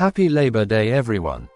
Happy Labor Day, everyone.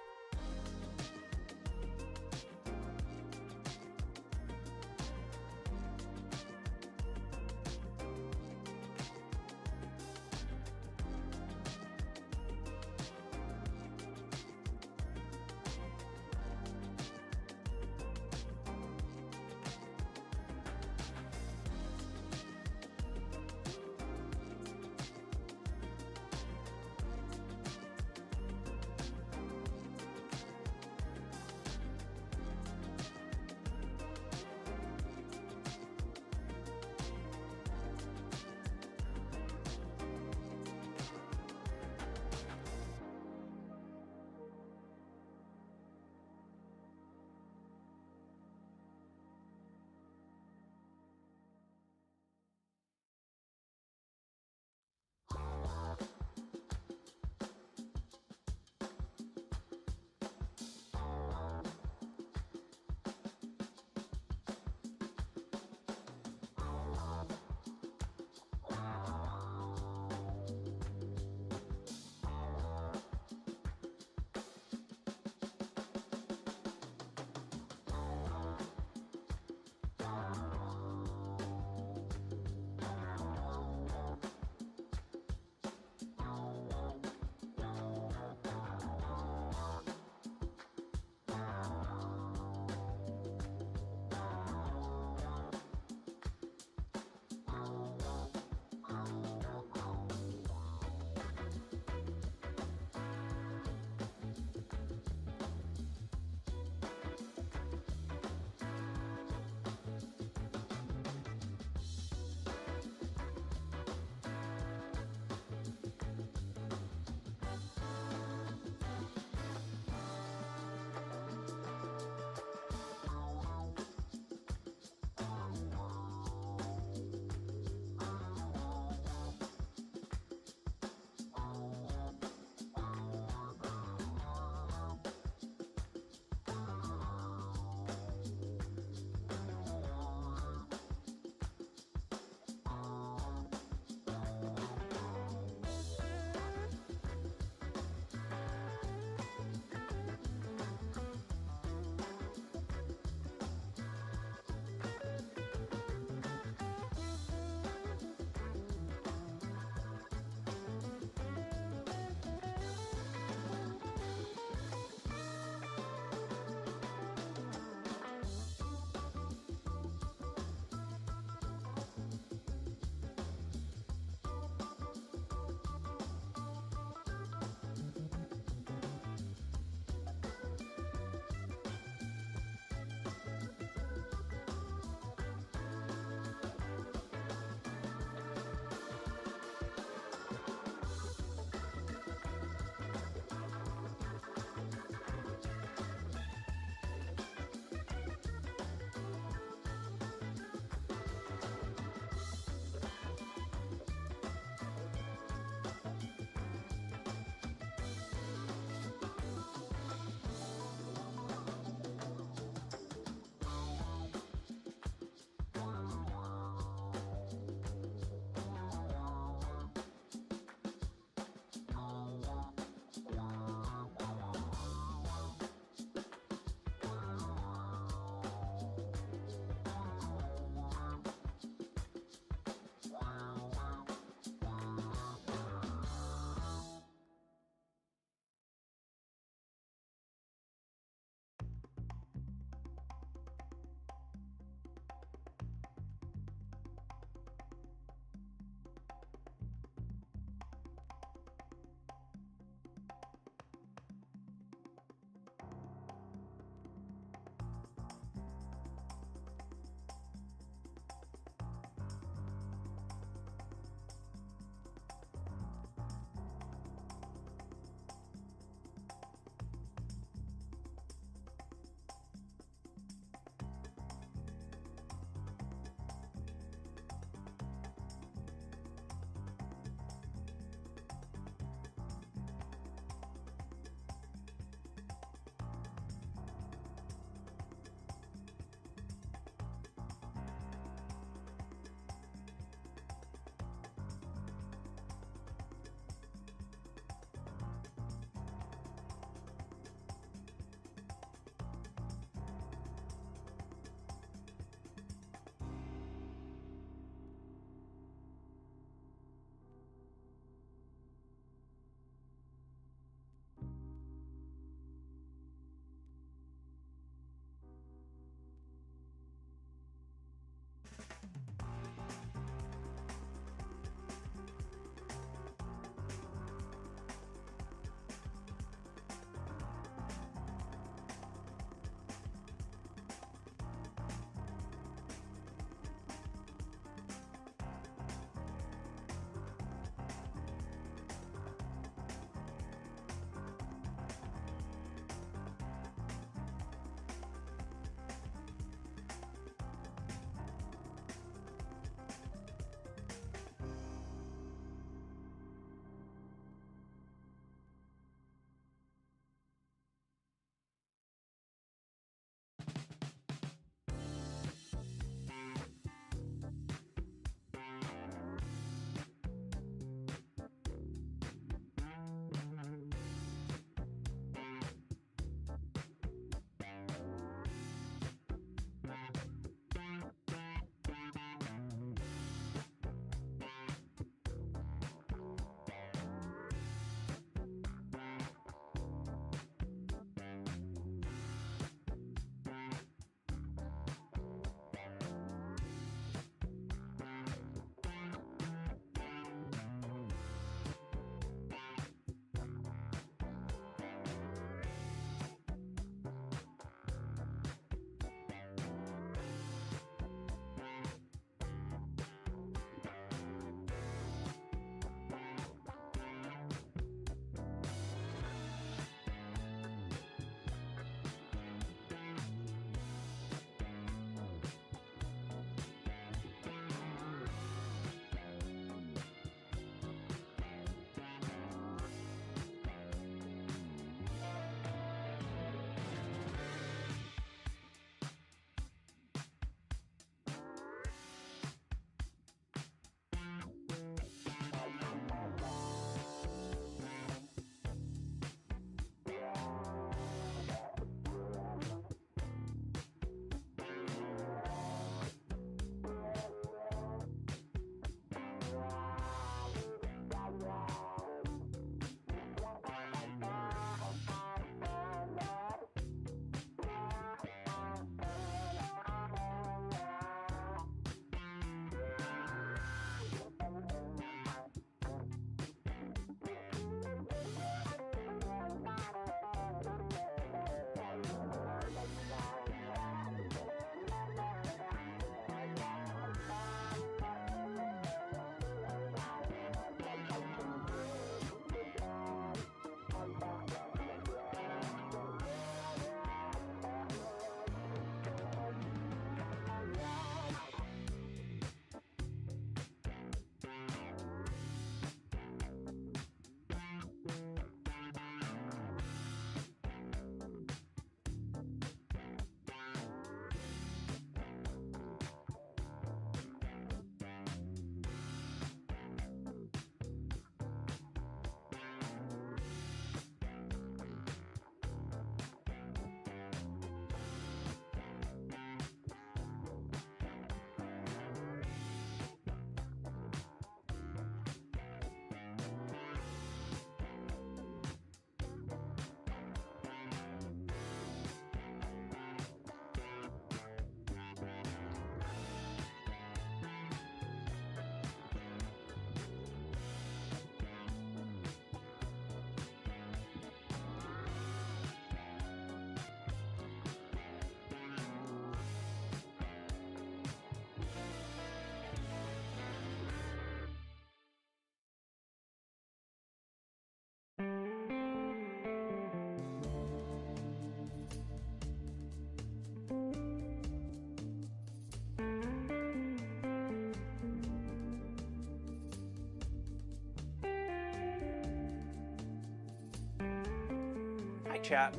Hi, chat.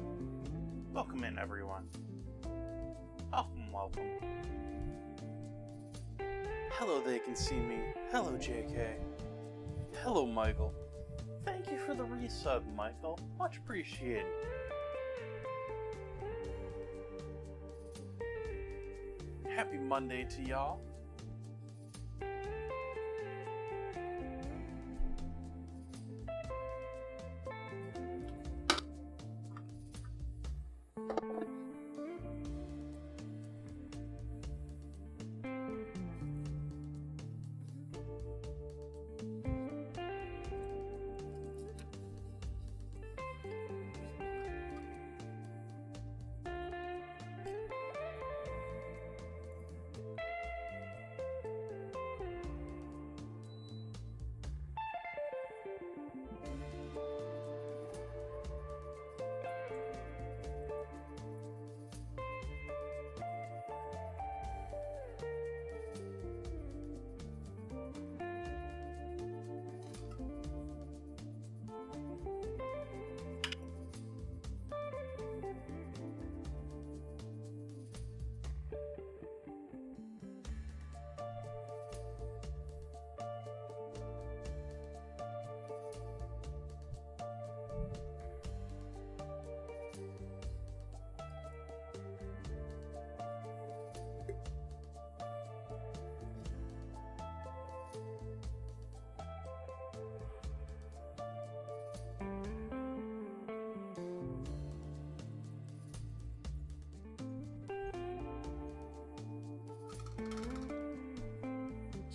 Welcome in, everyone. Welcome. Hello, they can see me. Hello, JK. Hello, Michael. Thank you for the resub, Michael. Much appreciated. Happy Monday to y'all.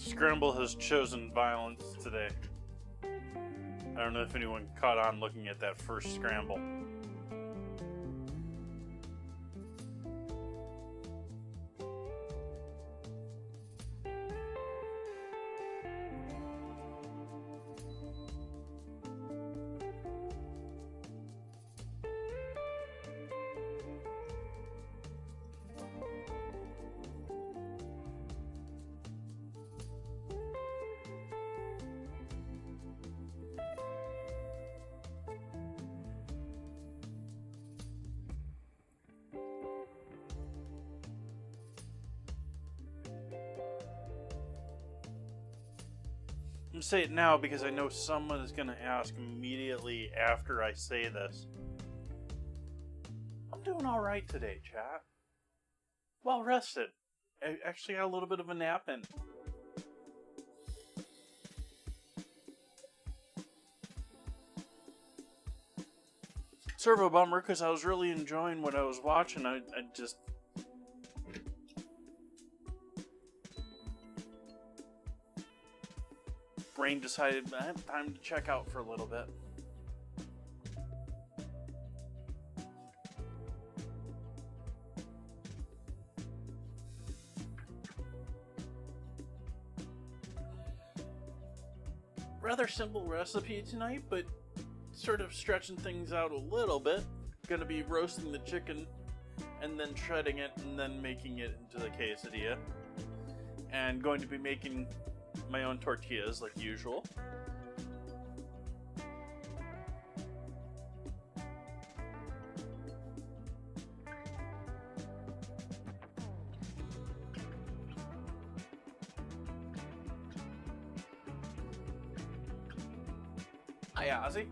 Scramble has chosen violence today. I don't know if anyone caught on looking at that first scramble. I'm going to say it now because I know someone is going to ask immediately after I say this. I'm doing alright today, chat. Well rested. I actually got a little bit of a nap in. Sort of a bummer because I was really enjoying what I was watching. I just... brain decided I have time to check out for a little bit. Rather simple recipe tonight, but sort of stretching things out a little bit. Gonna be roasting the chicken and then shredding it and then making it into the quesadilla. And going to be making my own tortillas like usual. Hi, Ozzy.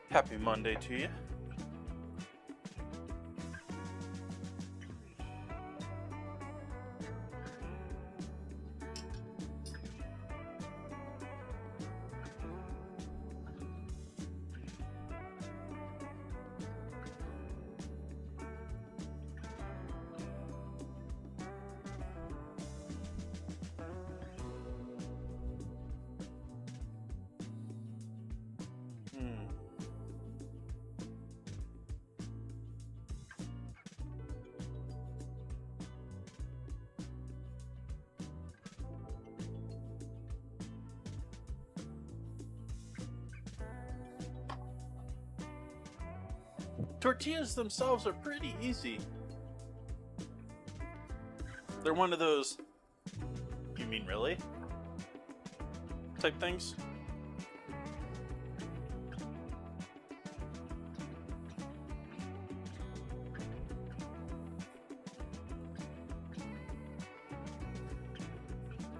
Happy Monday to you. Tortillas themselves are pretty easy. They're one of those, you mean really? type things.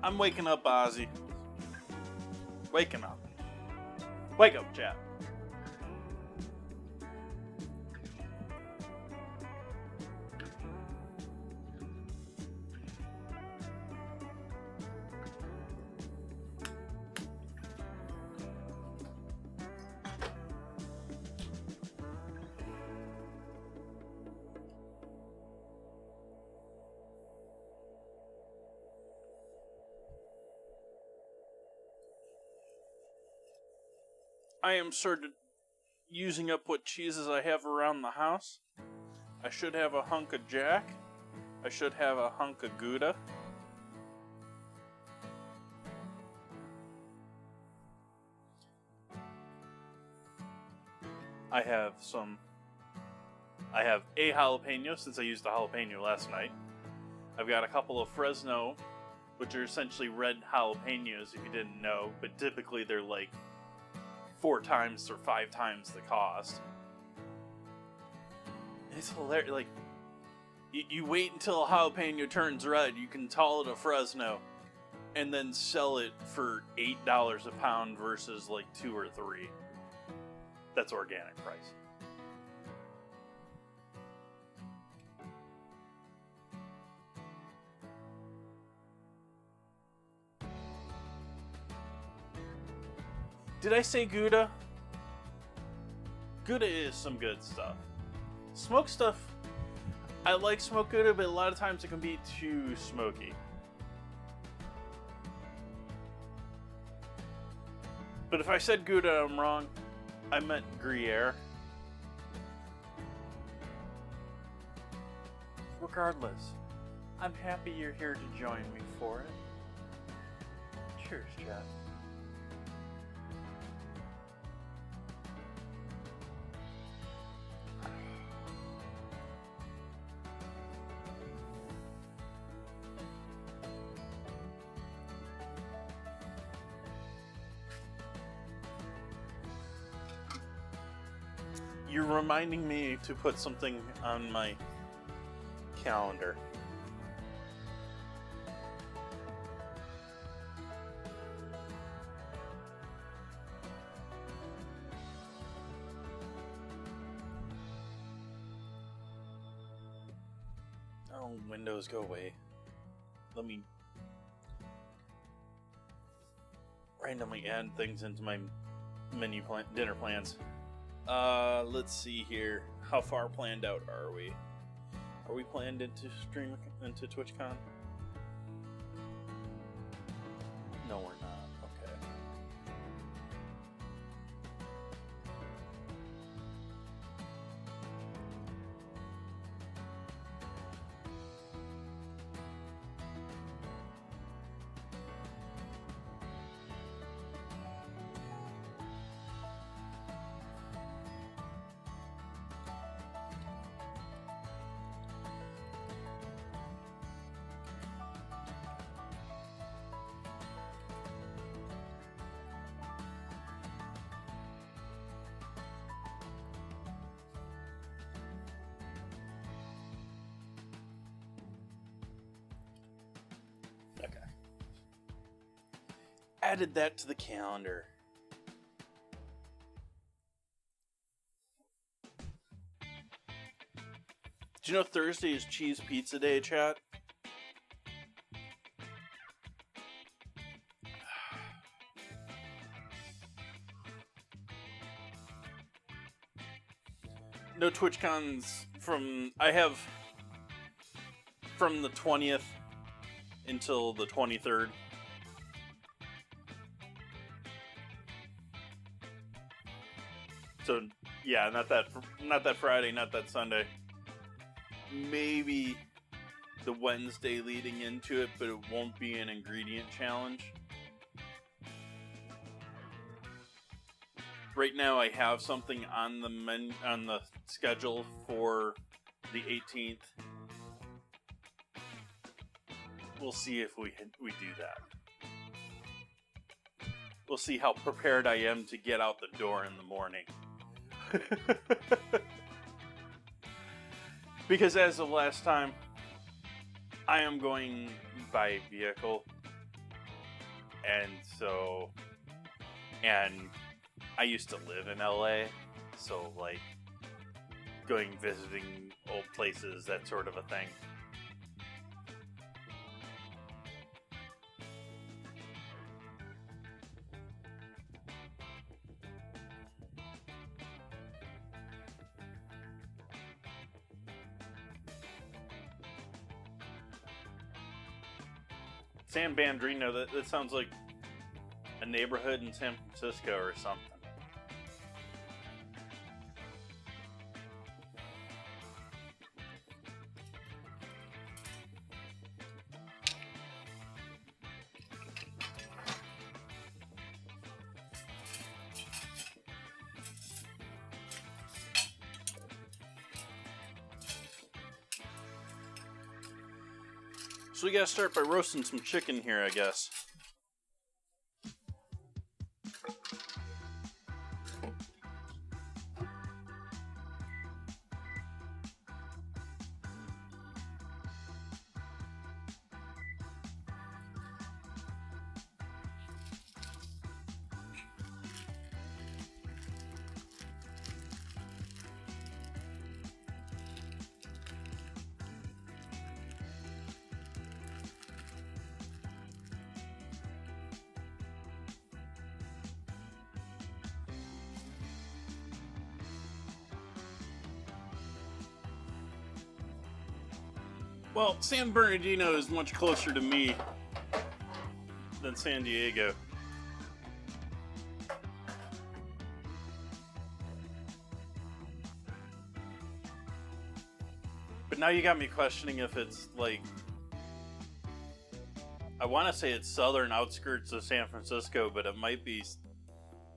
I'm waking up, Ozzy. Waking up. Wake up, chat. I am sort of using up what cheeses I have around the house. I should have a hunk of Jack. I should have a hunk of Gouda. I have a jalapeno since I used a jalapeno last night. I've got a couple of Fresno, which are essentially red jalapenos if you didn't know, but typically they're like 4 times or 5 times the cost. It's hilarious. Like, you wait until a jalapeno turns red, you can call it a Fresno, and then sell it for $8 a pound versus like 2 or 3. That's organic price. Did I say Gouda? Gouda is some good stuff. Smoked stuff, I like smoked Gouda, but a lot of times it can be too smoky. But if I said Gouda, I'm wrong. I meant Gruyere. Regardless, I'm happy you're here to join me for it. Cheers, chat. You're reminding me to put something on my calendar. Oh, Windows, go away. Let me randomly add things into my dinner plans. Let's see here. How far planned out are we? Are we planned into TwitchCon? No, we're not. Okay. Added that to the calendar. Do you know Thursday is Cheese Pizza Day, chat? No TwitchCons I have from the 20th until the 23rd. So, yeah, not that Friday, not that Sunday. Maybe the Wednesday leading into it, but it won't be an ingredient challenge. Right now, I have something on the schedule for the 18th. We'll see if we do that. we'll see how prepared I am to get out the door in the morning. Because as of last time, I am going by vehicle. And I used to live in LA, so like visiting old places, that sort of a thing. San Bernardino, that sounds like a neighborhood in San Francisco or something. So we gotta start by roasting some chicken here, I guess. Well, San Bernardino is much closer to me than San Diego. But now you got me questioning if it's like... I want to say it's southern outskirts of San Francisco, but it might be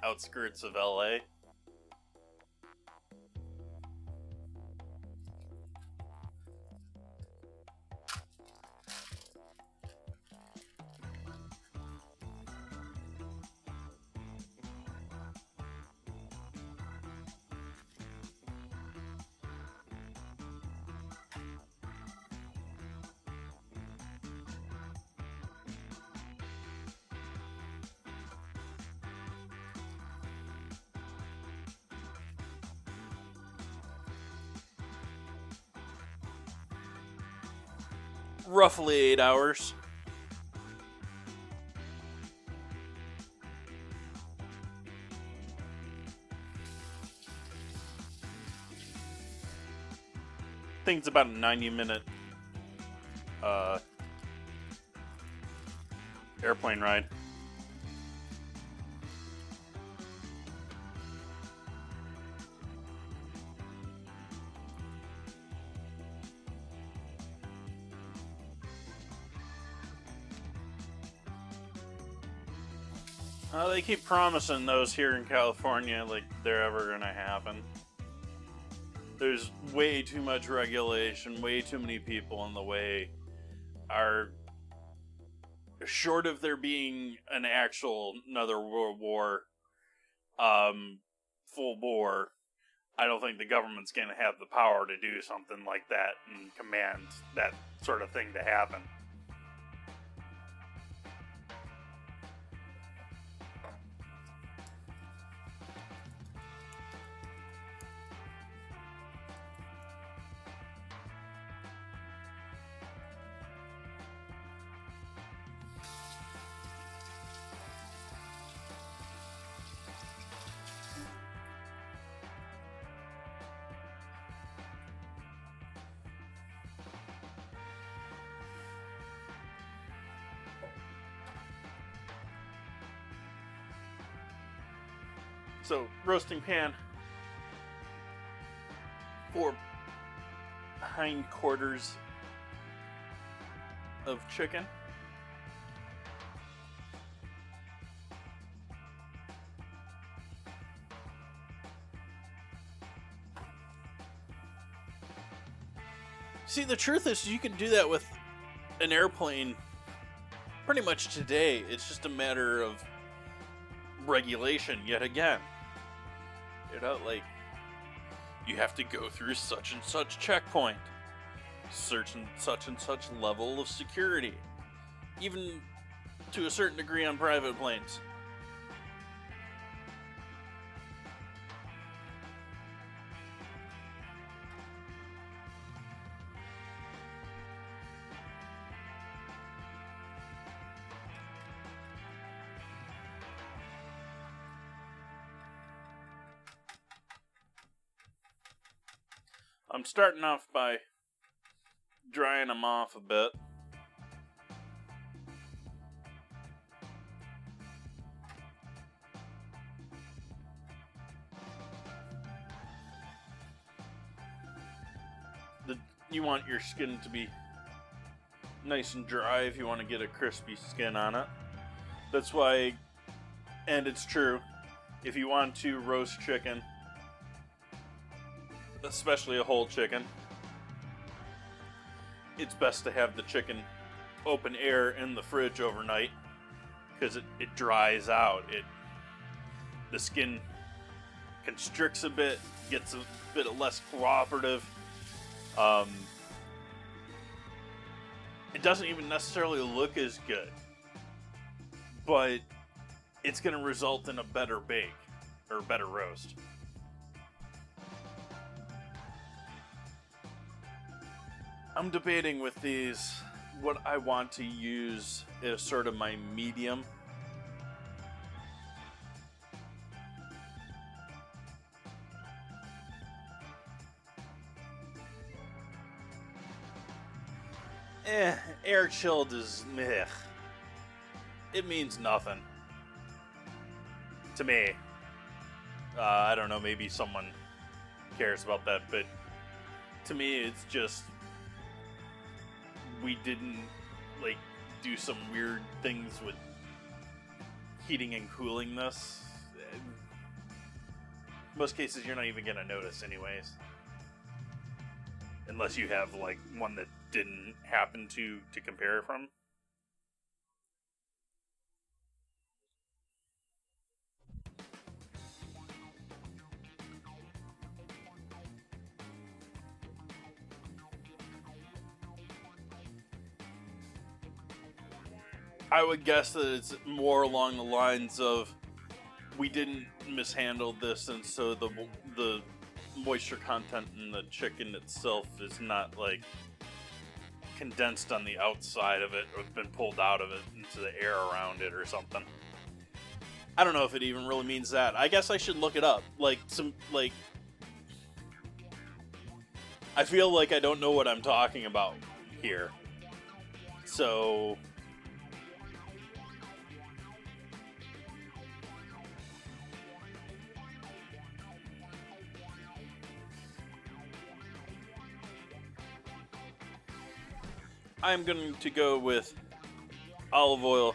outskirts of LA. Roughly 8 hours. I think it's about a 90-minute airplane ride. They keep promising those here in California like they're ever gonna happen. There's way too much regulation, way too many people in the way. Are short of there being an actual another world war, full bore, I don't think the government's gonna have the power to do something like that and command that sort of thing to happen. So, roasting pan, 4 hindquarters of chicken. See, the truth is you can do that with an airplane pretty much today. It's just a matter of regulation yet again. You know, like, you have to go through such and such checkpoint, such and such level of security, even to a certain degree on private planes. I'm starting off by drying them off a bit. You want your skin to be nice and dry if you want to get a crispy skin on it. That's why, and it's true, if you want to roast chicken, especially a whole chicken, it's best to have the chicken open air in the fridge overnight, because it dries out. The skin constricts a bit, gets a bit less cooperative. It doesn't even necessarily look as good, but it's going to result in a better bake or better roast. I'm debating with these what I want to use as sort of my medium. Air chilled is meh. It means nothing to me. I don't know, maybe someone cares about that, but to me it's just, we didn't like do some weird things with heating and cooling this. In most cases you're not even gonna notice anyways, unless you have like one that didn't happen to compare from. I would guess that it's more along the lines of, we didn't mishandle this, and so the moisture content in the chicken itself is not like condensed on the outside of it or been pulled out of it into the air around it or something. I don't know if it even really means that. I guess I should look it up. I feel like I don't know what I'm talking about here. So I'm going to go with olive oil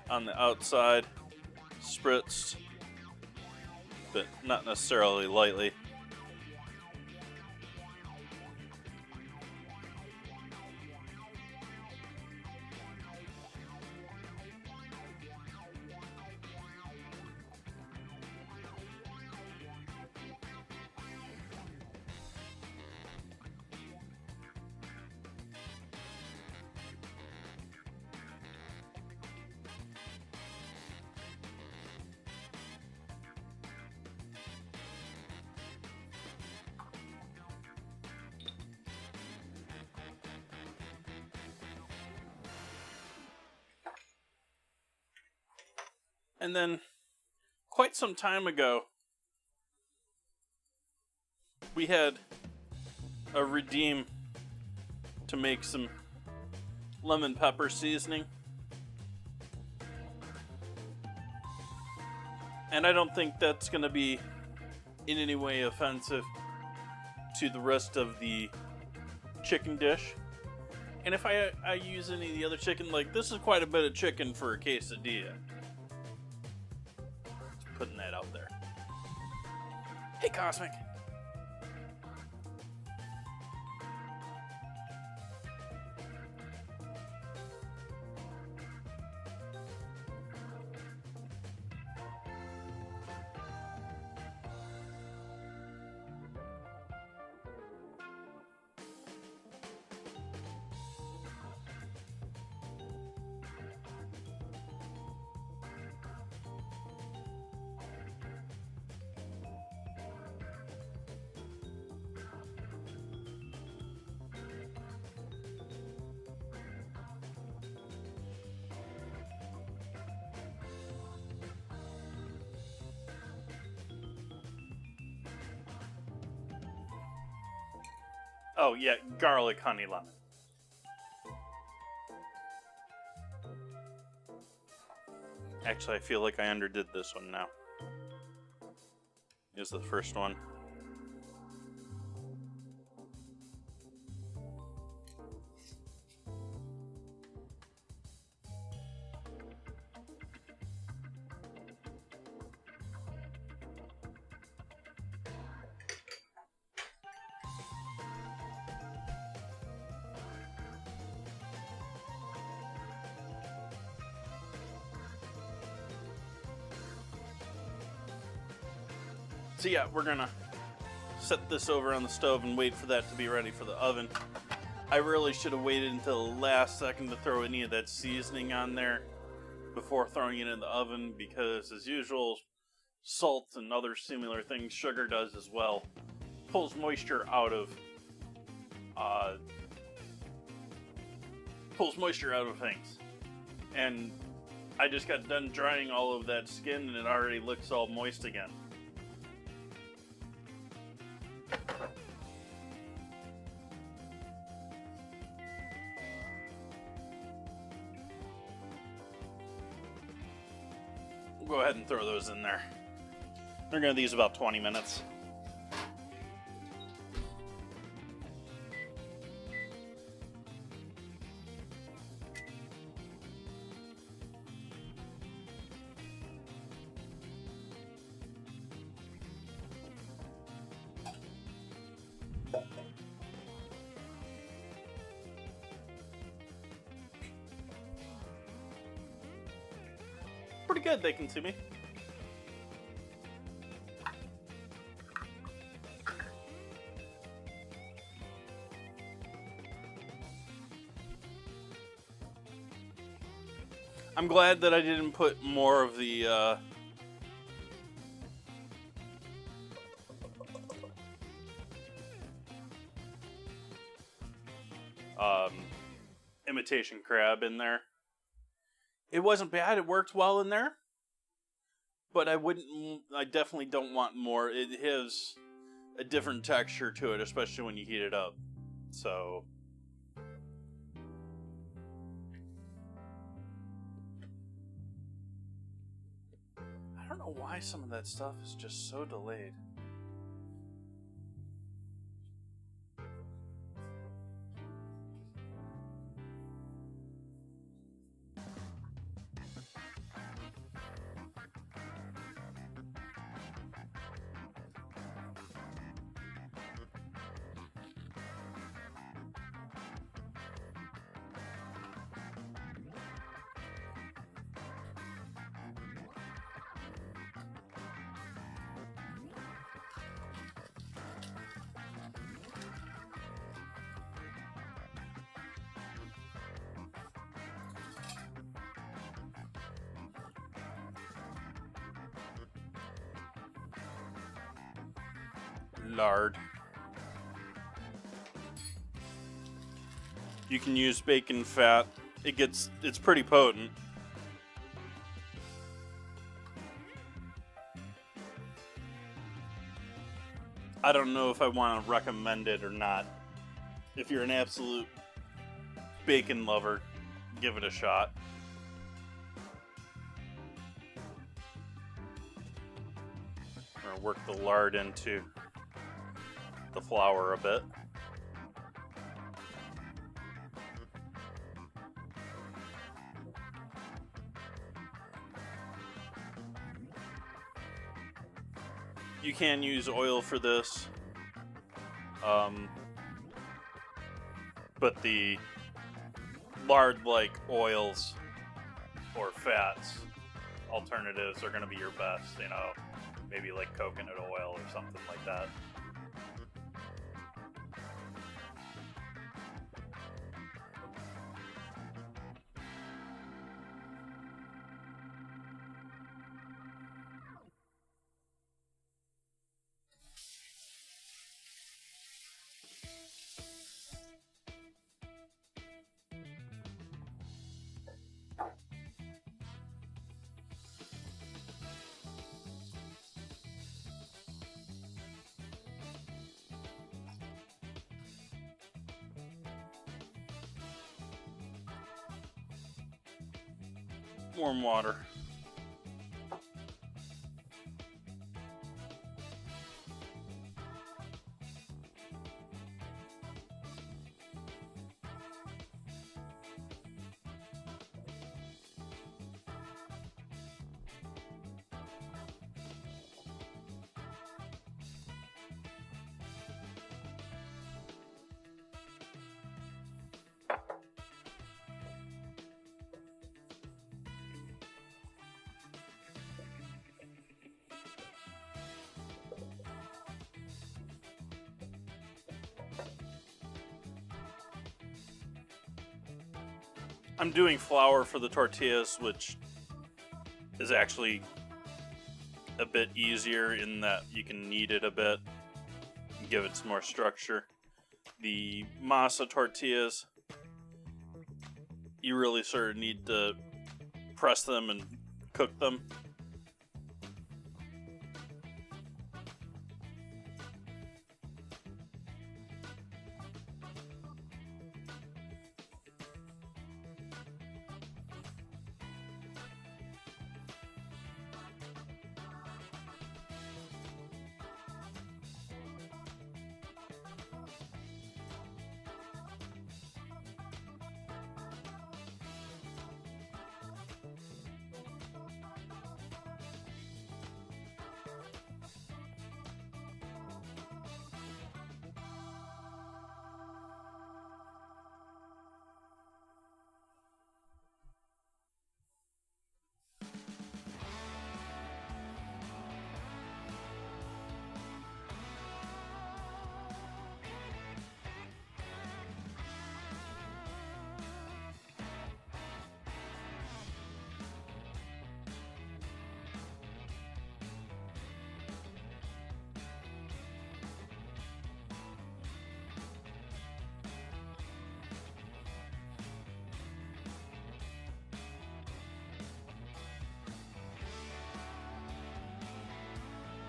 on the outside, spritzed, but not necessarily lightly. And then, quite some time ago, we had a redeem to make some lemon pepper seasoning. And I don't think that's going to be in any way offensive to the rest of the chicken dish. And if I use any of the other chicken, like, this is quite a bit of chicken for a quesadilla. Putting that out there. Hey, Cosmic. Oh, yeah, garlic, honey, lemon. Actually, I feel like I underdid this one now. Here's the first one. So yeah, we're gonna set this over on the stove and wait for that to be ready for the oven. I really should have waited until the last second to throw any of that seasoning on there before throwing it in the oven, because as usual, salt and other similar things, sugar does as well, pulls moisture out of things. And I just got done drying all of that skin and it already looks all moist again. We'll go ahead and throw those in there. They're going to use about 20 minutes. Pretty good, they can see me. I'm glad that I didn't put more of the imitation crab in there. It wasn't bad, it worked well in there. But I definitely don't want more. It has a different texture to it, especially when you heat it up. So I don't know why some of that stuff is just so delayed. Lard. You can use bacon fat. It's pretty potent. I don't know if I want to recommend it or not. If you're an absolute bacon lover, give it a shot. We're gonna work the lard into the flour a bit. You can use oil for this, but the lard-like oils or fats alternatives are going to be your best, maybe like coconut oil or something like that. warm water. I'm doing flour for the tortillas, which is actually a bit easier in that you can knead it a bit and give it some more structure. The masa tortillas, you really sort of need to press them and cook them.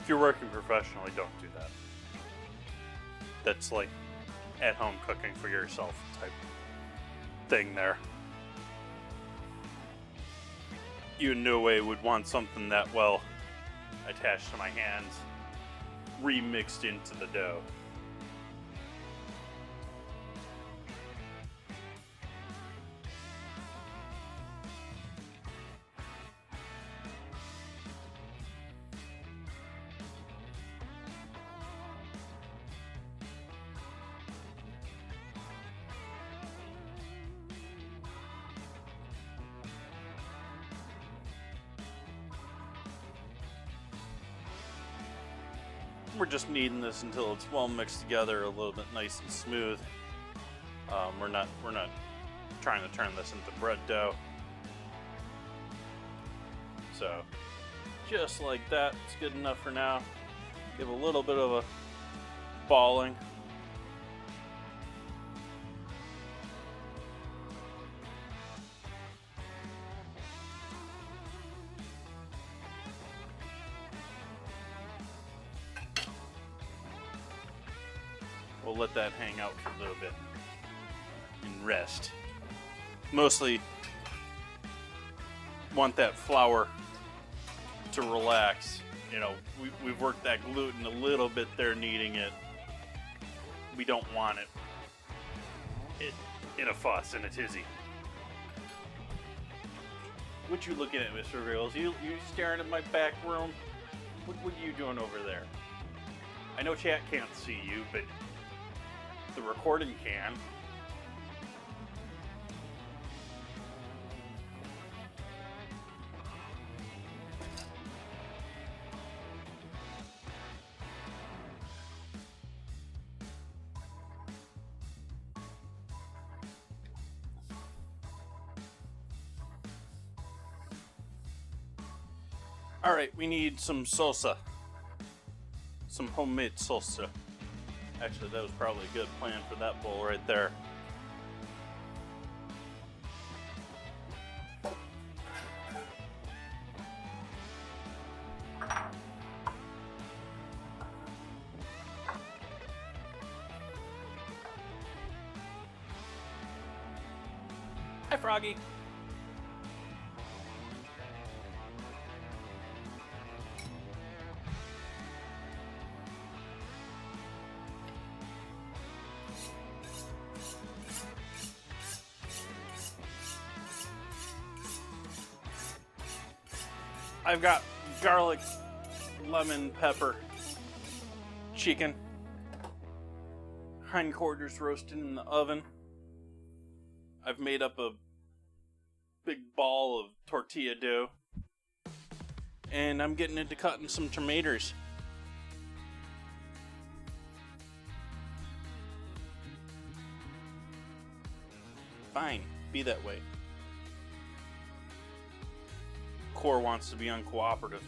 If you're working professionally, don't do that. That's like at-home cooking for yourself type thing there. You in no way would want something that well attached to my hands, remixed into the dough. We're just kneading this until it's well mixed together, a little bit nice and smooth. We're not trying to turn this into bread dough. So just like that, it's good enough for now. Give a little bit of a balling. We'll let that hang out for a little bit and rest. Mostly want that flour to relax. You know, we've worked that gluten a little bit there, kneading it. We don't want it in a fuss, in a tizzy. What you looking at, Mr. Reels? You staring at my back room? What are you doing over there? I know chat can't see you, but the recording can. All right, we need some salsa. Some homemade salsa. Actually, that was probably a good plan for that bowl right there. Hi, Froggy. I've got garlic, lemon, pepper, chicken, hindquarters roasted in the oven. I've made up a big ball of tortilla dough. And I'm getting into cutting some tomatoes. Fine, be that way. Core wants to be uncooperative.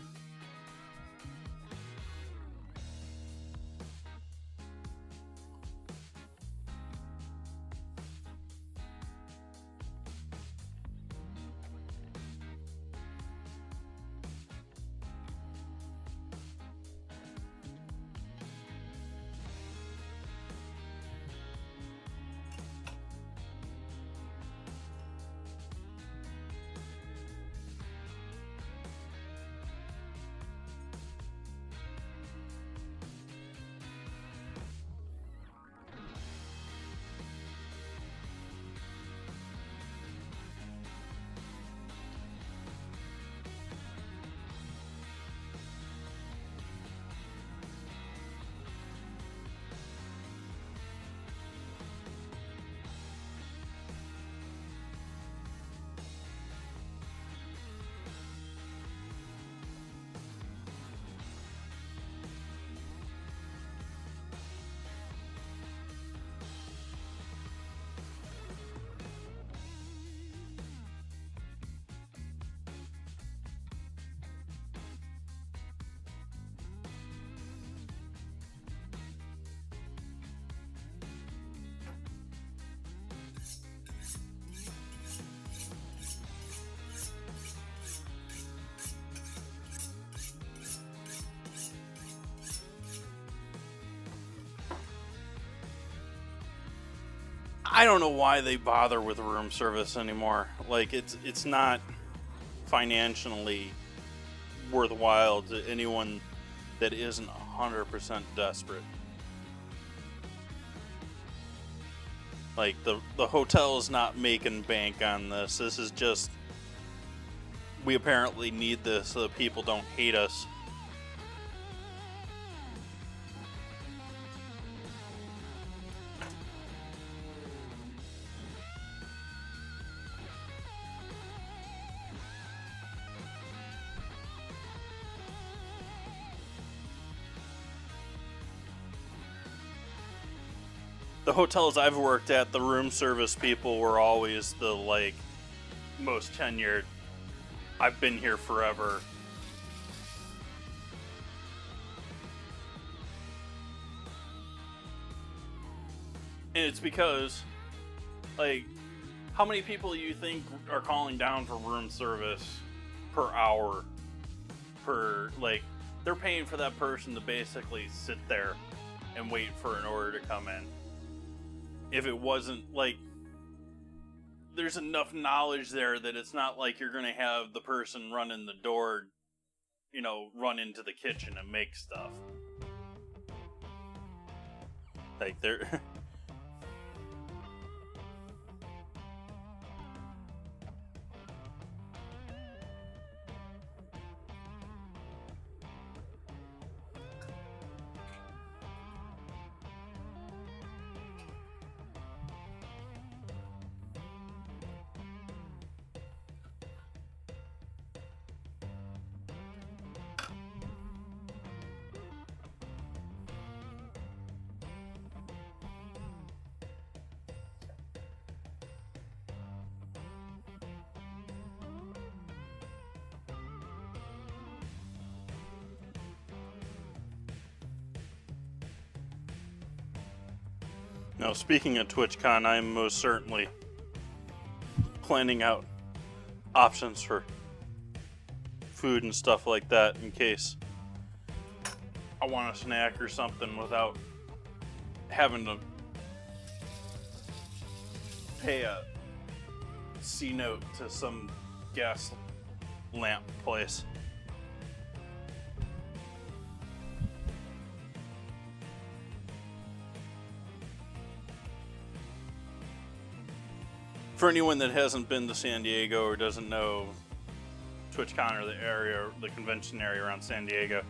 I don't know why they bother with room service anymore. Like, it's not financially worthwhile to anyone that isn't 100% desperate. Like, the hotel is not making bank on this. This is just, we apparently need this so that people don't hate us. The hotels I've worked at, the room service people were always the, like, most tenured. I've been here forever. And it's because, like, how many people do you think are calling down for room service per hour? Like, they're paying for that person to basically sit there and wait for an order to come in. If it wasn't, like, there's enough knowledge there that it's not like you're going to have the person run in the door, you know, run into the kitchen and make stuff. Like, they're... Now, speaking of TwitchCon, I'm most certainly planning out options for food and stuff like that in case I want a snack or something without having to pay a C-note to some gas lamp place. For anyone that hasn't been to San Diego or doesn't know, TwitchCon, or the area, the convention area around San Diego.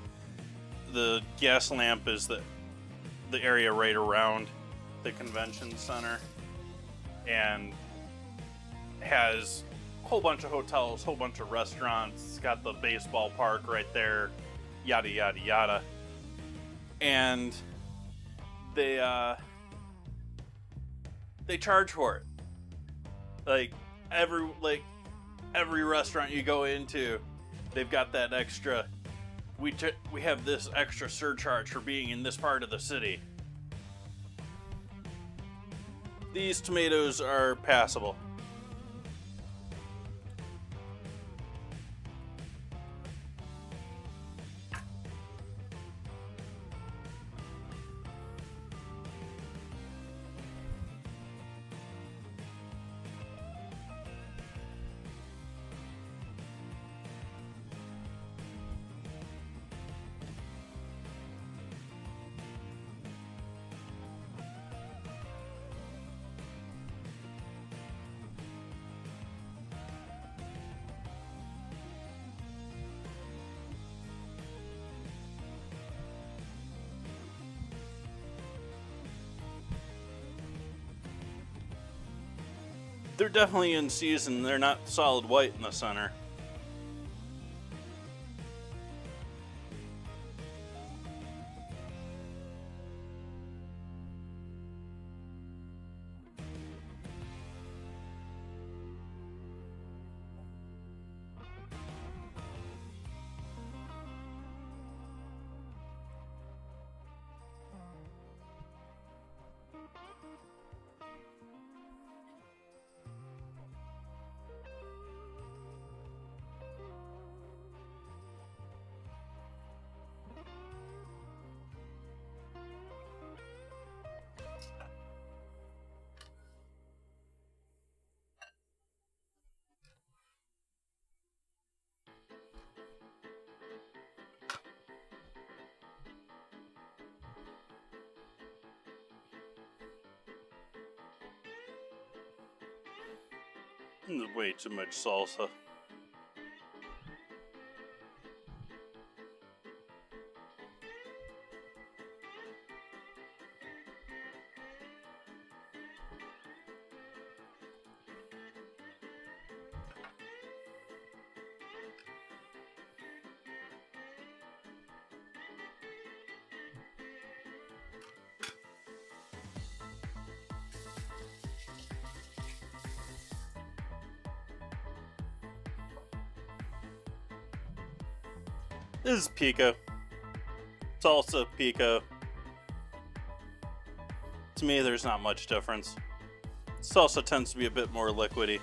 The gas lamp is the area right around the convention center, and has a whole bunch of hotels, whole bunch of restaurants. It's got the baseball park right there, yada yada yada. And they charge for it. Like every restaurant you go into, they've got that extra. We have this extra surcharge for being in this part of the city. These tomatoes are passable. They're definitely in season. They're not solid white in the center. There's way too much salsa. This is pico. Salsa, pico. To me, there's not much difference. Salsa tends to be a bit more liquidy.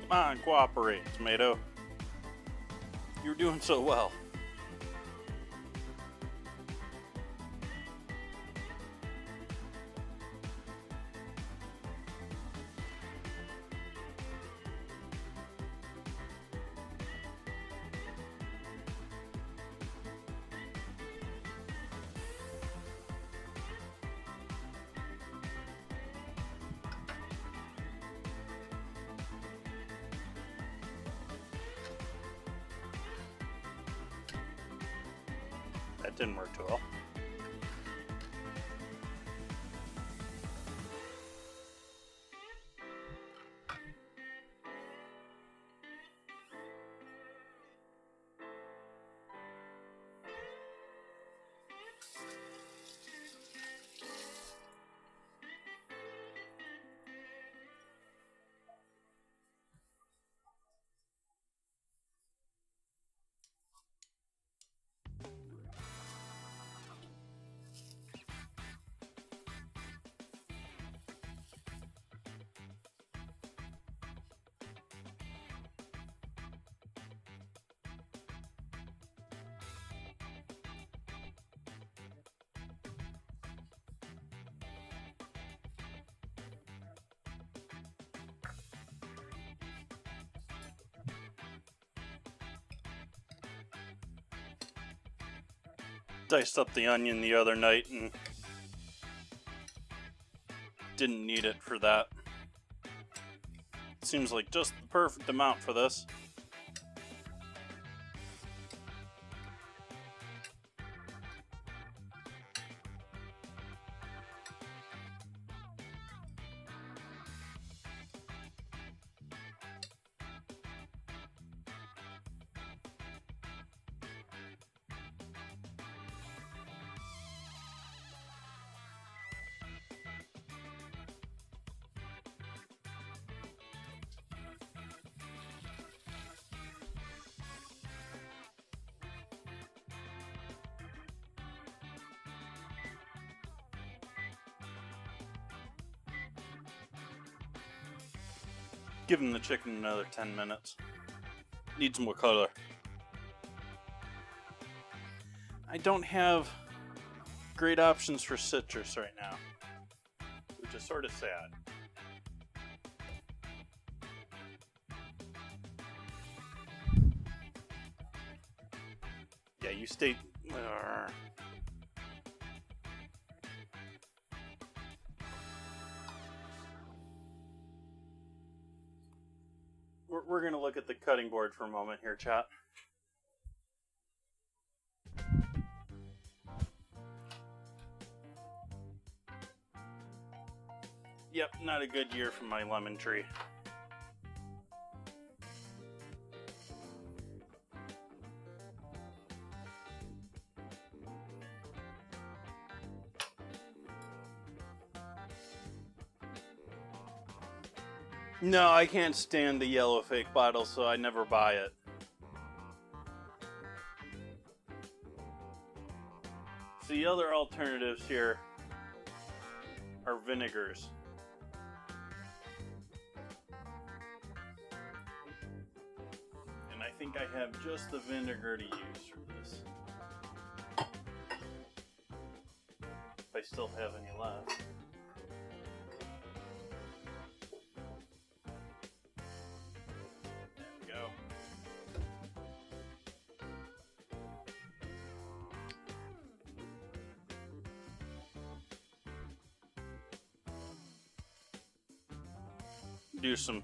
Come on, cooperate, tomato. You're doing so well. That didn't work too well. Diced up the onion the other night and didn't need it for that. Seems like just the perfect amount for this. Giving the chicken another 10 minutes. Needs more color. I don't have great options for citrus right now, which is sort of sad. Yeah, you stay... We're going to look at the cutting board for a moment here, chat. Yep, not a good year for my lemon tree. No, I can't stand the yellow fake bottle, so I never buy it. So the other alternatives here are vinegars. And I think I have just the vinegar to use for this. If I still have any left. Do some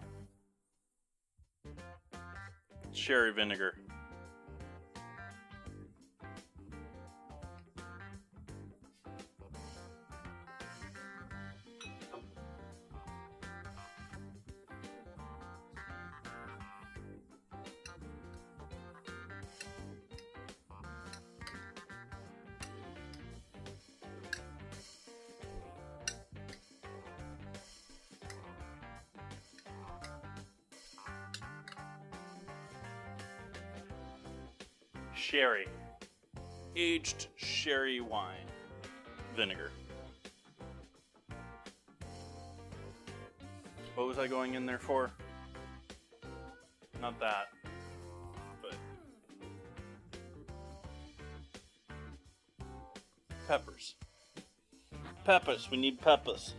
sherry vinegar. Sherry. Aged sherry wine. Vinegar. What was I going in there for? Not that. But peppers. Peppers. We need peppers.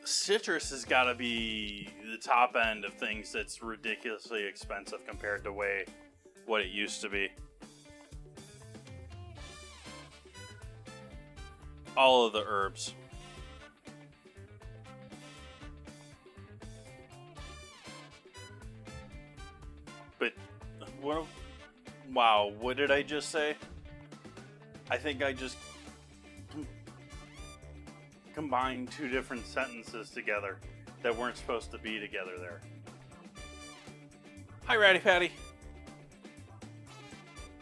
Citrus has got to be the top end of things that's ridiculously expensive compared to what it used to be. All of the herbs. But wow, what did I just say? I think I just combined two different sentences together that weren't supposed to be together there. Hi, Ratty Patty.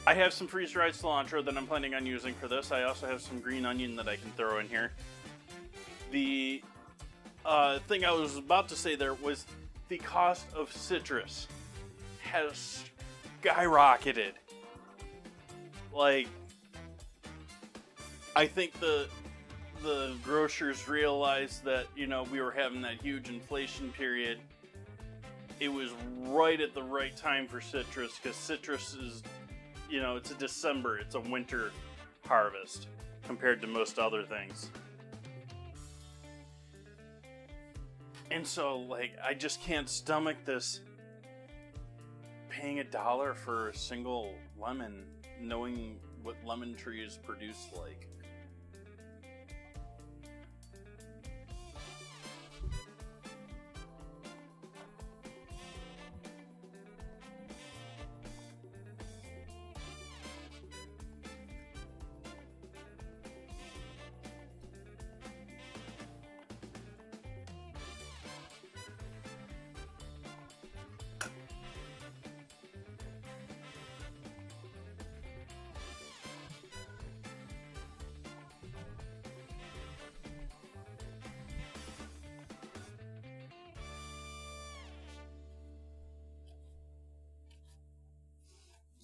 I have some freeze-dried cilantro that I'm planning on using for this. I also have some green onion that I can throw in here. The thing I was about to say there was the cost of citrus has skyrocketed. Like, I think the grocers realized that, we were having that huge inflation period. It was right at the right time for citrus, because citrus is, it's a December, it's a winter harvest compared to most other things. And so, like, I just can't stomach this paying $1 for a single lemon, knowing what lemon trees produce like.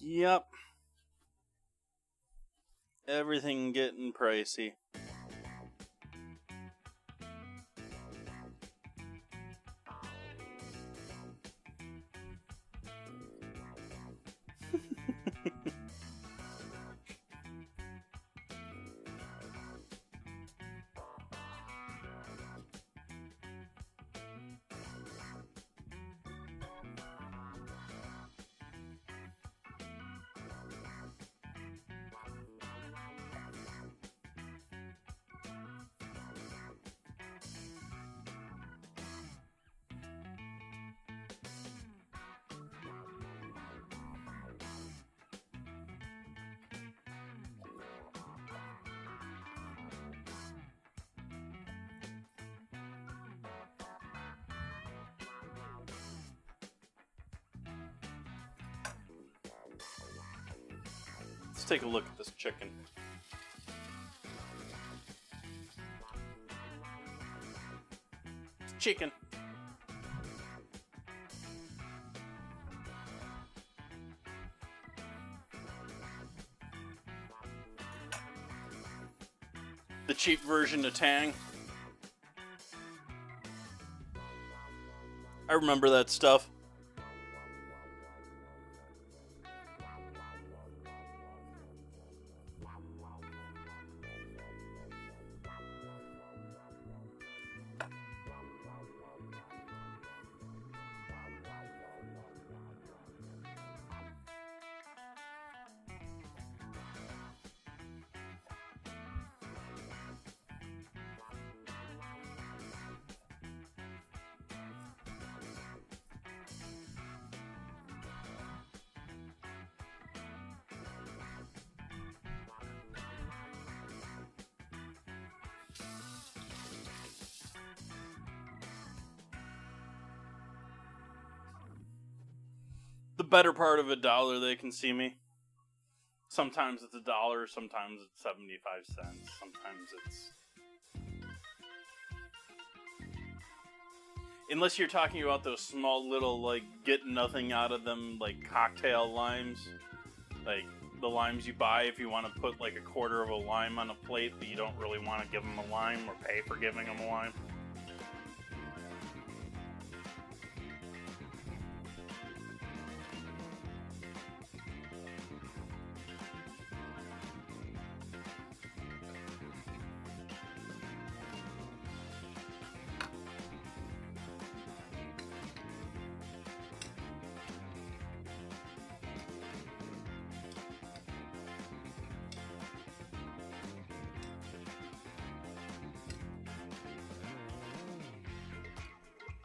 Yep. Everything getting pricey. Let's take a look at this chicken. It's chicken. The cheap version of Tang. I remember that stuff. The better part of $1, they can see me. Sometimes it's $1, sometimes it's 75 cents, sometimes it's... Unless you're talking about those small little, like, get nothing out of them, like, cocktail limes. Like, the limes you buy if you want to put, like, a quarter of a lime on a plate, but you don't really want to give them a lime or pay for giving them a lime.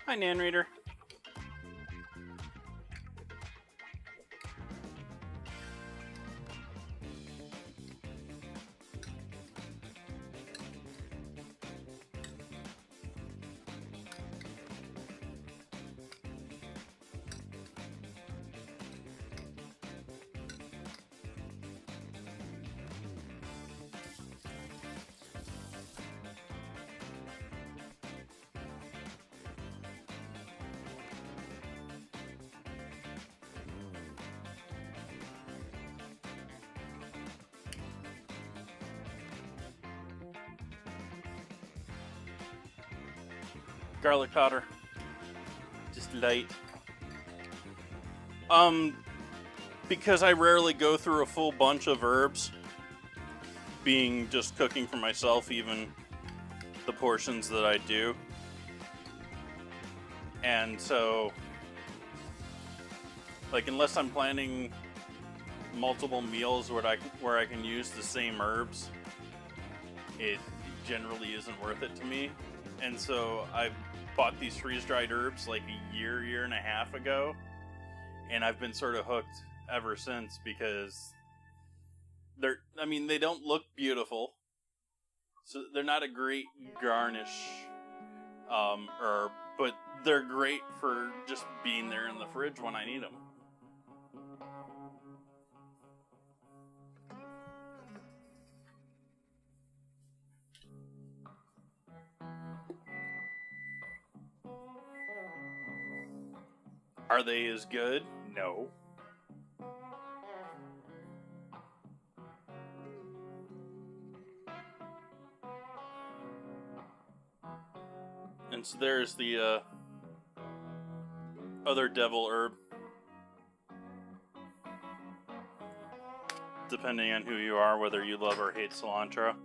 Hi, Nan Reader. Garlic powder. Just light. because I rarely go through a full bunch of herbs, being just cooking for myself, even the portions that I do. And so, like, unless I'm planning multiple meals where I can use the same herbs, it generally isn't worth it to me. And so I bought these freeze-dried herbs like a year and a half ago, and I've been sort of hooked ever since, because they don't look beautiful, so they're not a great garnish herb, but they're great for just being there in the fridge when I need them. Are they as good? No. And so there's the other devil herb. Depending on who you are, whether you love or hate cilantro.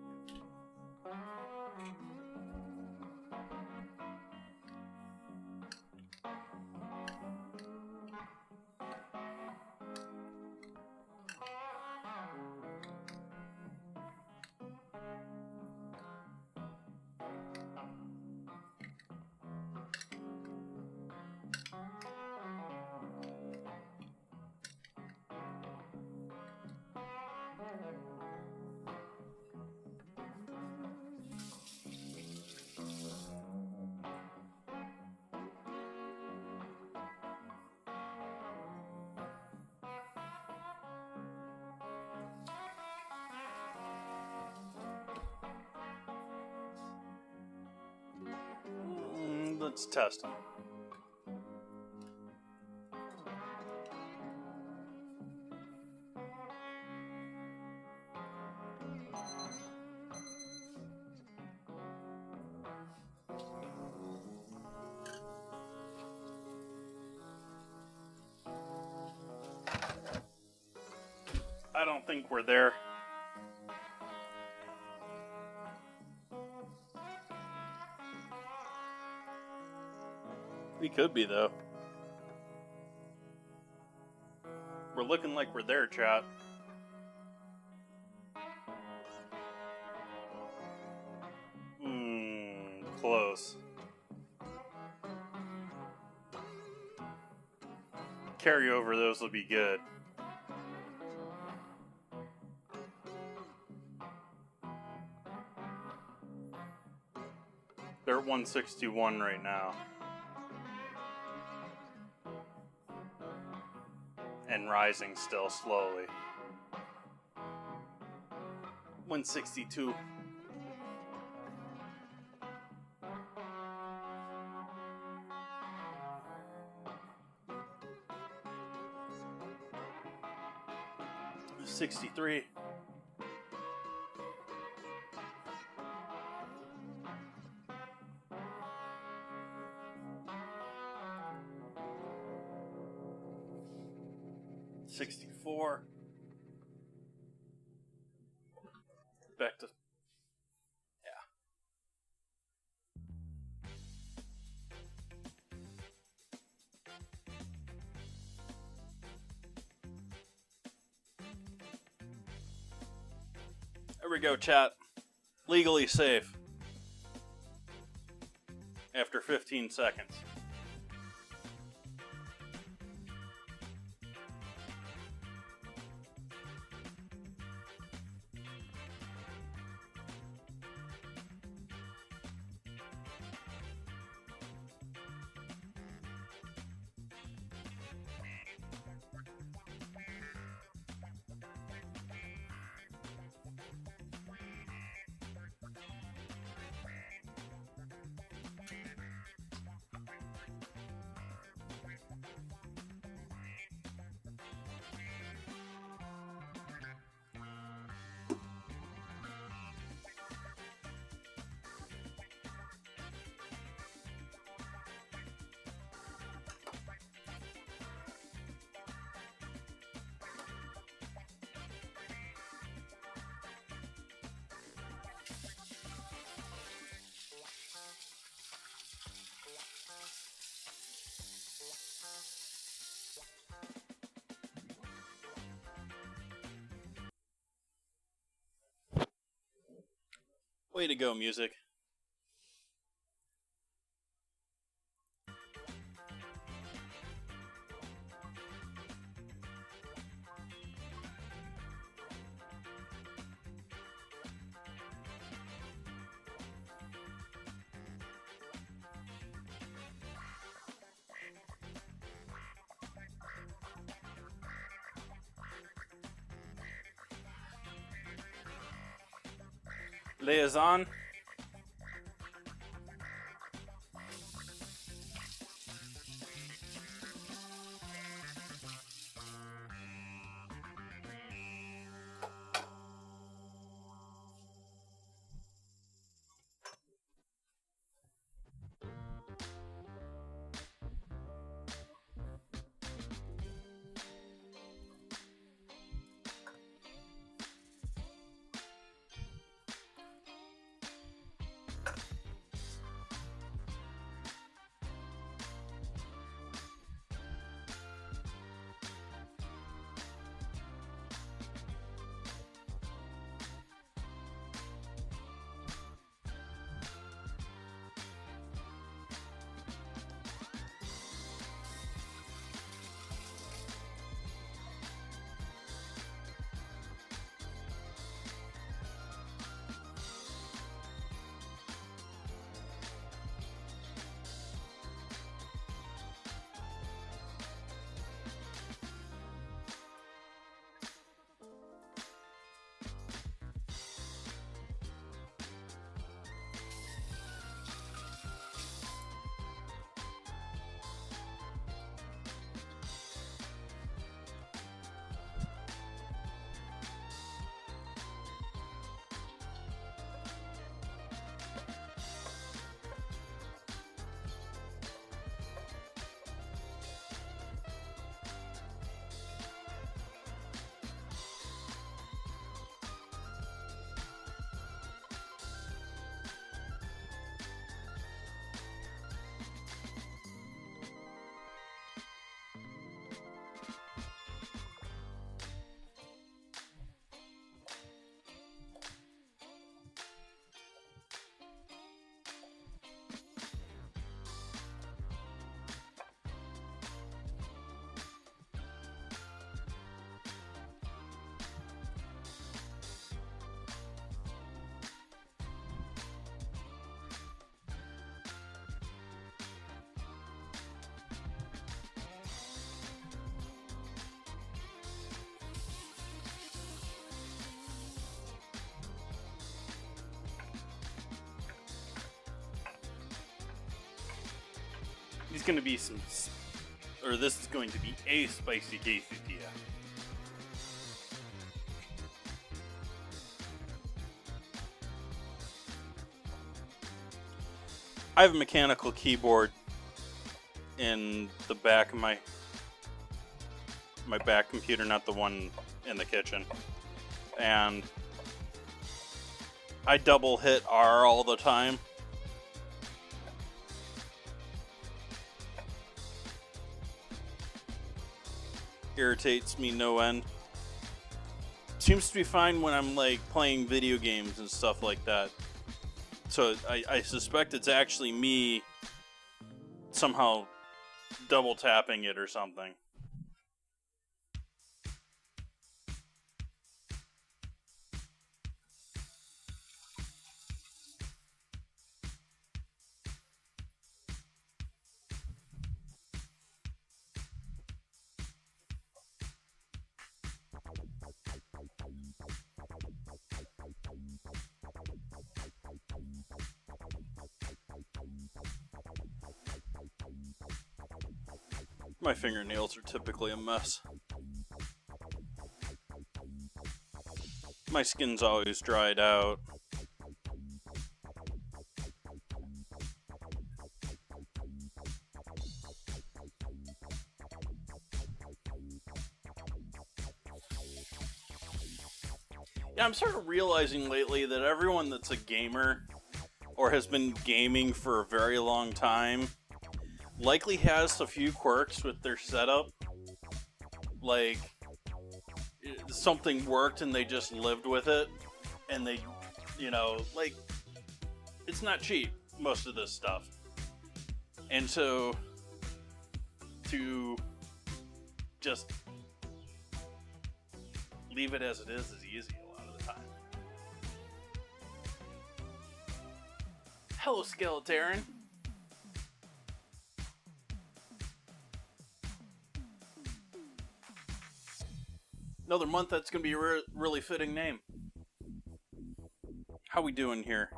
Let's test them. I don't think we're there. We could be, though. We're looking like we're there, chat. Close. Carry over, those will be good. They're at 161 right now. And rising still slowly. 162. $63. $64. Back to... yeah. There we go, chat. Legally safe. After 15 seconds. Way to go, music. Liaison. He's going to be some, or this is going to be a spicy quesadilla. I have a mechanical keyboard in the back of my back computer, not the one in the kitchen, and I double hit R all the time. Irritates me no end. Seems to be fine when I'm like playing video games and stuff like that. So I suspect it's actually me somehow double tapping it or something. My fingernails are typically a mess. My skin's always dried out. Yeah, I'm sort of realizing lately that everyone that's a gamer or has been gaming for a very long time likely has a few quirks with their setup. Like, something worked and they just lived with it. And they, you know, like, it's not cheap, most of this stuff. And so to just leave it as it is easy a lot of the time. Hello, Skeleton. Another month, that's going to be a really fitting name. How we doing here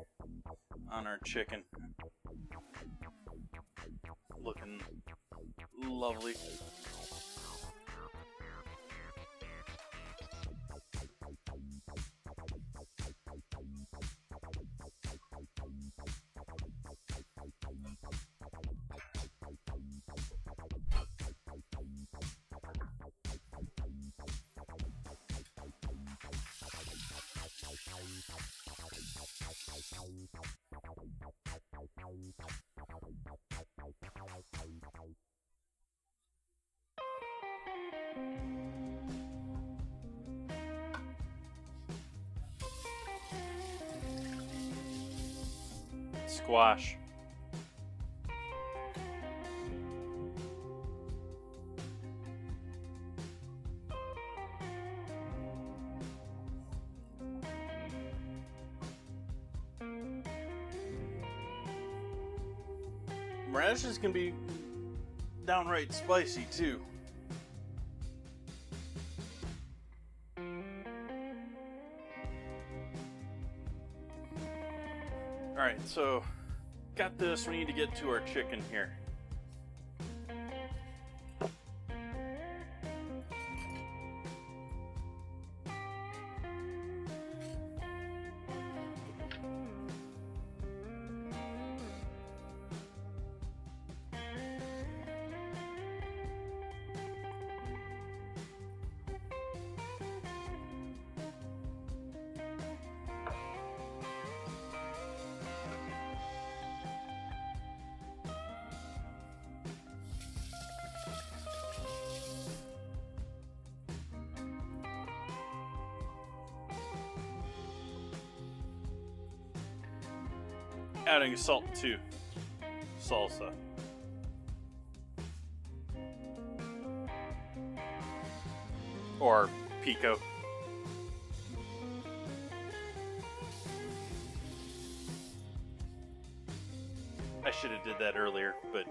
on our chicken? Looking lovely. Squash. Radish is going to be downright spicy too. Alright, so got this. We need to get to our chicken here. Adding salt to salsa. Or pico. I should have did that earlier, but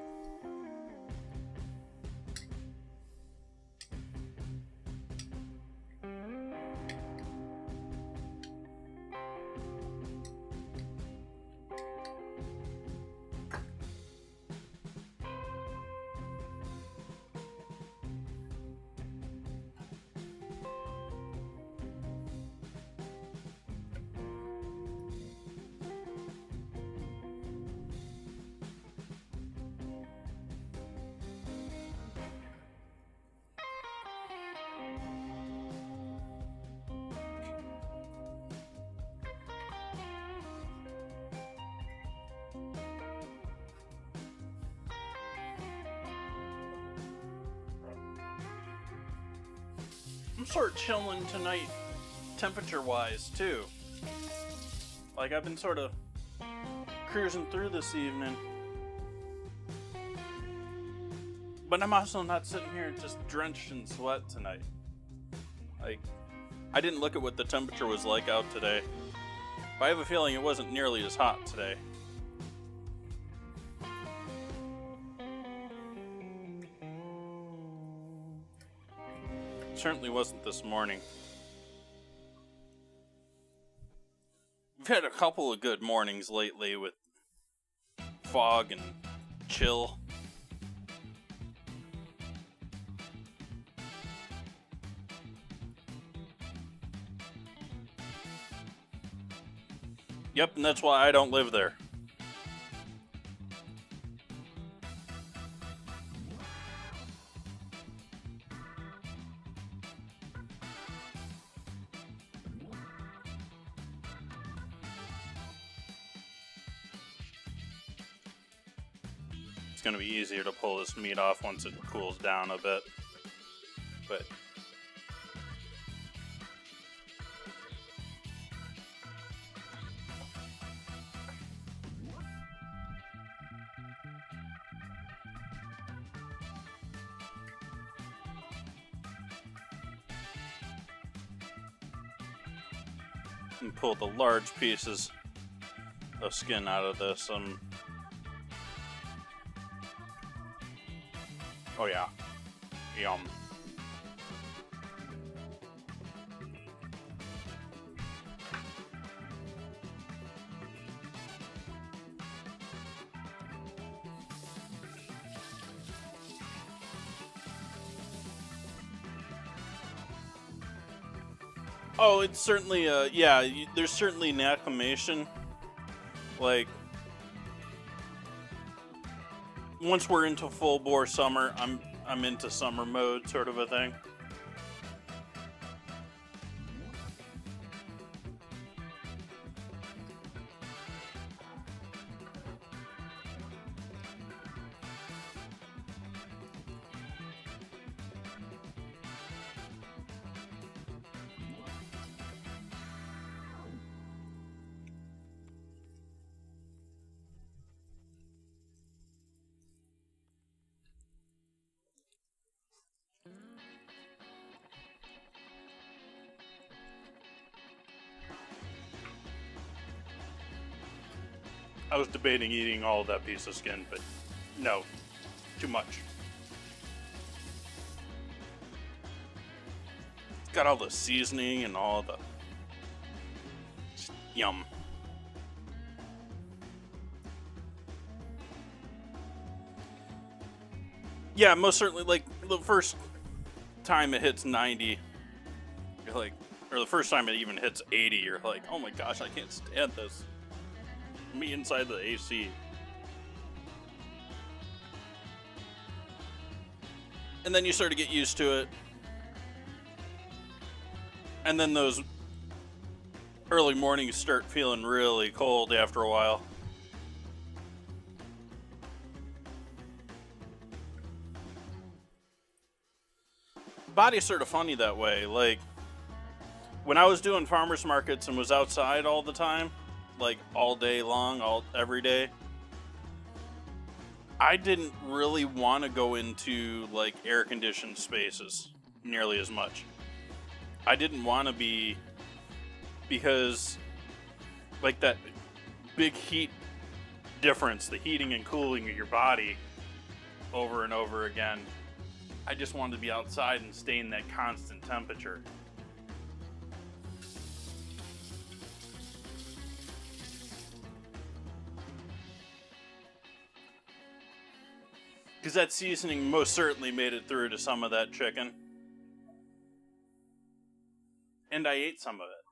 I'm sort of chilling tonight, temperature-wise, too. Like, I've been sort of cruising through this evening. But I'm also not sitting here just drenched in sweat tonight. Like, I didn't look at what the temperature was like out today. But I have a feeling it wasn't nearly as hot today. Certainly wasn't this morning. We've had a couple of good mornings lately with fog and chill. Yep, and that's why I don't live there. It's going to be easier to pull this meat off once it cools down a bit. But and pull the large pieces of skin out of this. Oh yeah, yum. Oh, it's certainly yeah. There's certainly an acclimation. Like once we're into full bore summer, I'm into summer mode, sort of a thing. I was debating eating all of that piece of skin, but no, too much. It's got all the seasoning and all the just yum. Yeah, most certainly. Like the first time it hits 90, you're like, or the first time it even hits 80, you're like, oh my gosh, I can't stand this. Me inside the AC. And then you start to get used to it. And then those early mornings start feeling really cold after a while. Body's sort of funny that way. Like, when I was doing farmers markets and was outside all the time, like all day long, every day, I didn't really want to go into like air conditioned spaces nearly as much. I didn't want to be, because like that big heat difference, the heating and cooling of your body over and over again. I just wanted to be outside and stay in that constant temperature. Because that seasoning most certainly made it through to some of that chicken. And I ate some of it.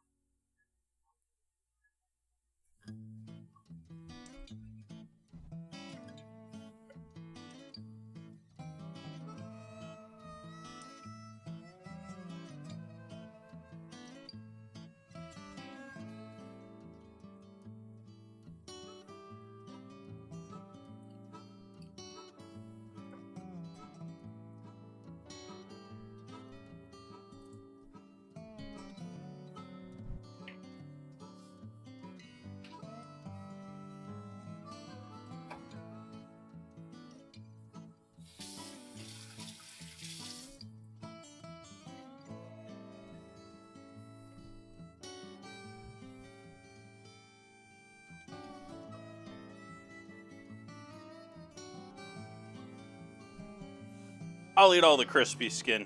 I'll eat all the crispy skin.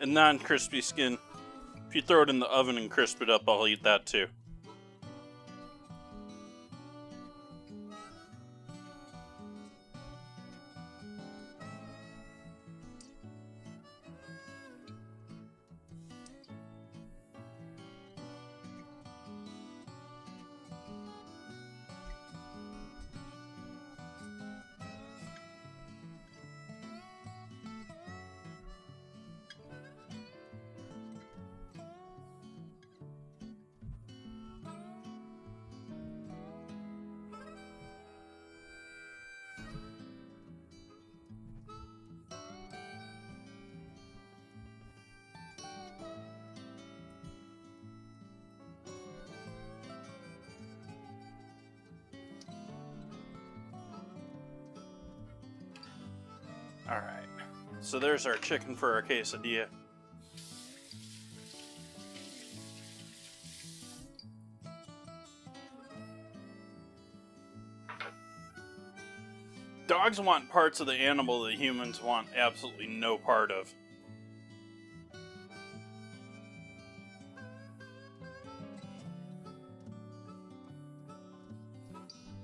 And non-crispy skin, if you throw it in the oven and crisp it up, I'll eat that too. All right. So there's our chicken for our quesadilla. Dogs want parts of the animal that humans want absolutely no part of.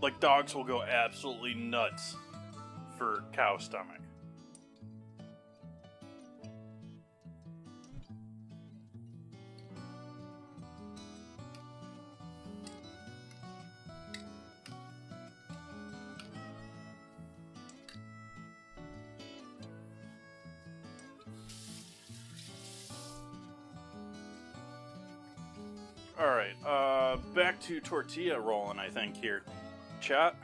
Like, dogs will go absolutely nuts for cow stomach. Alright, back to tortilla rolling, I think, here. Chat.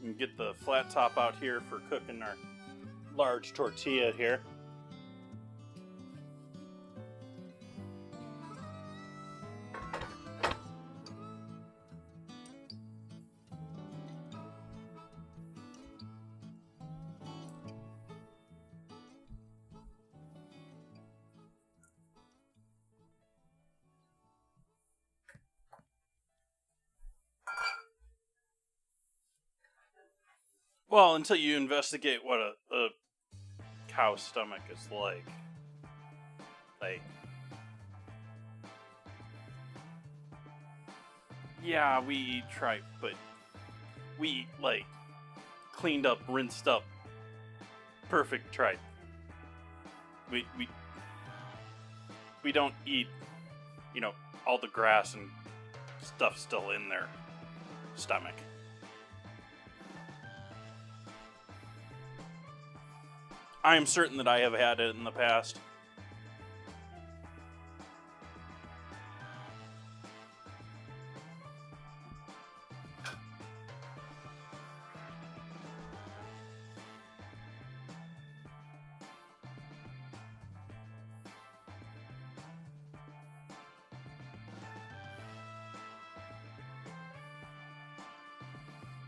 And get the flat top out here for cooking our large tortilla here. Well, until you investigate what a cow's stomach is like. Yeah, we eat tripe, but we eat, like, cleaned up, rinsed up, perfect tripe. We don't eat, you know, all the grass and stuff still in their stomach. I am certain that I have had it in the past.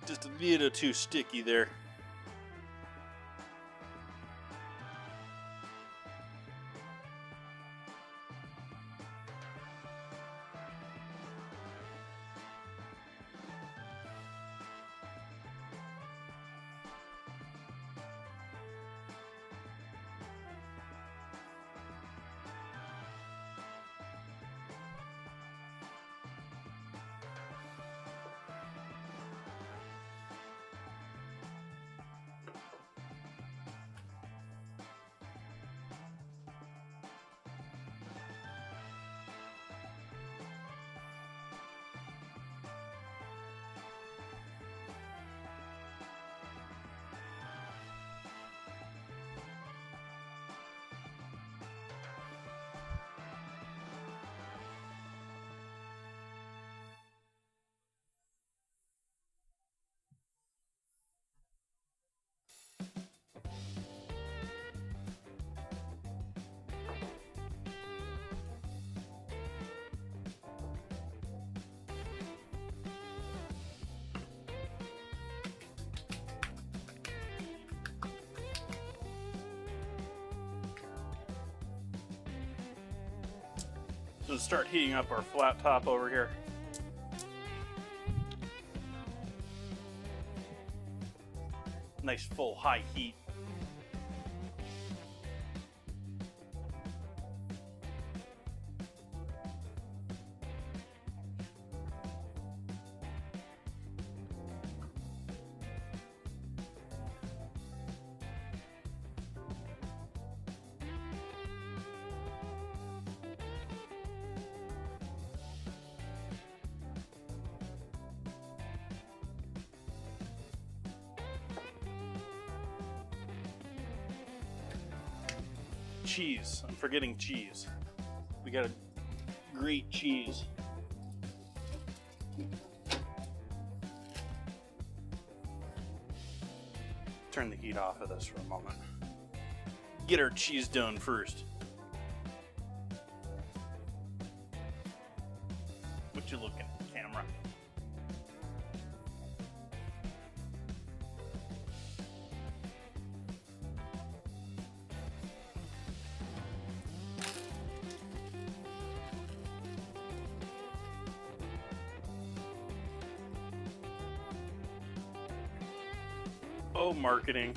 Just a little too sticky there. So start heating up our flat top over here. Nice full high heat. Cheese. I'm forgetting cheese. We gotta grate cheese. turn the heat off of this for a moment. Get our cheese done first. What you looking at, camera? Oh, marketing.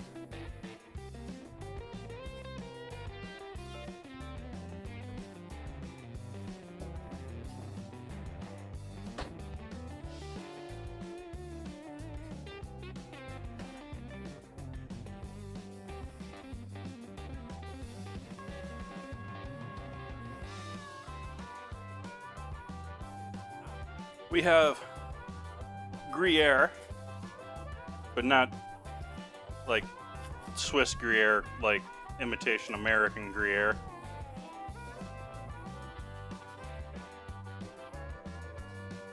We have Gruyere, but not like Swiss Gruyere, like imitation American Gruyere.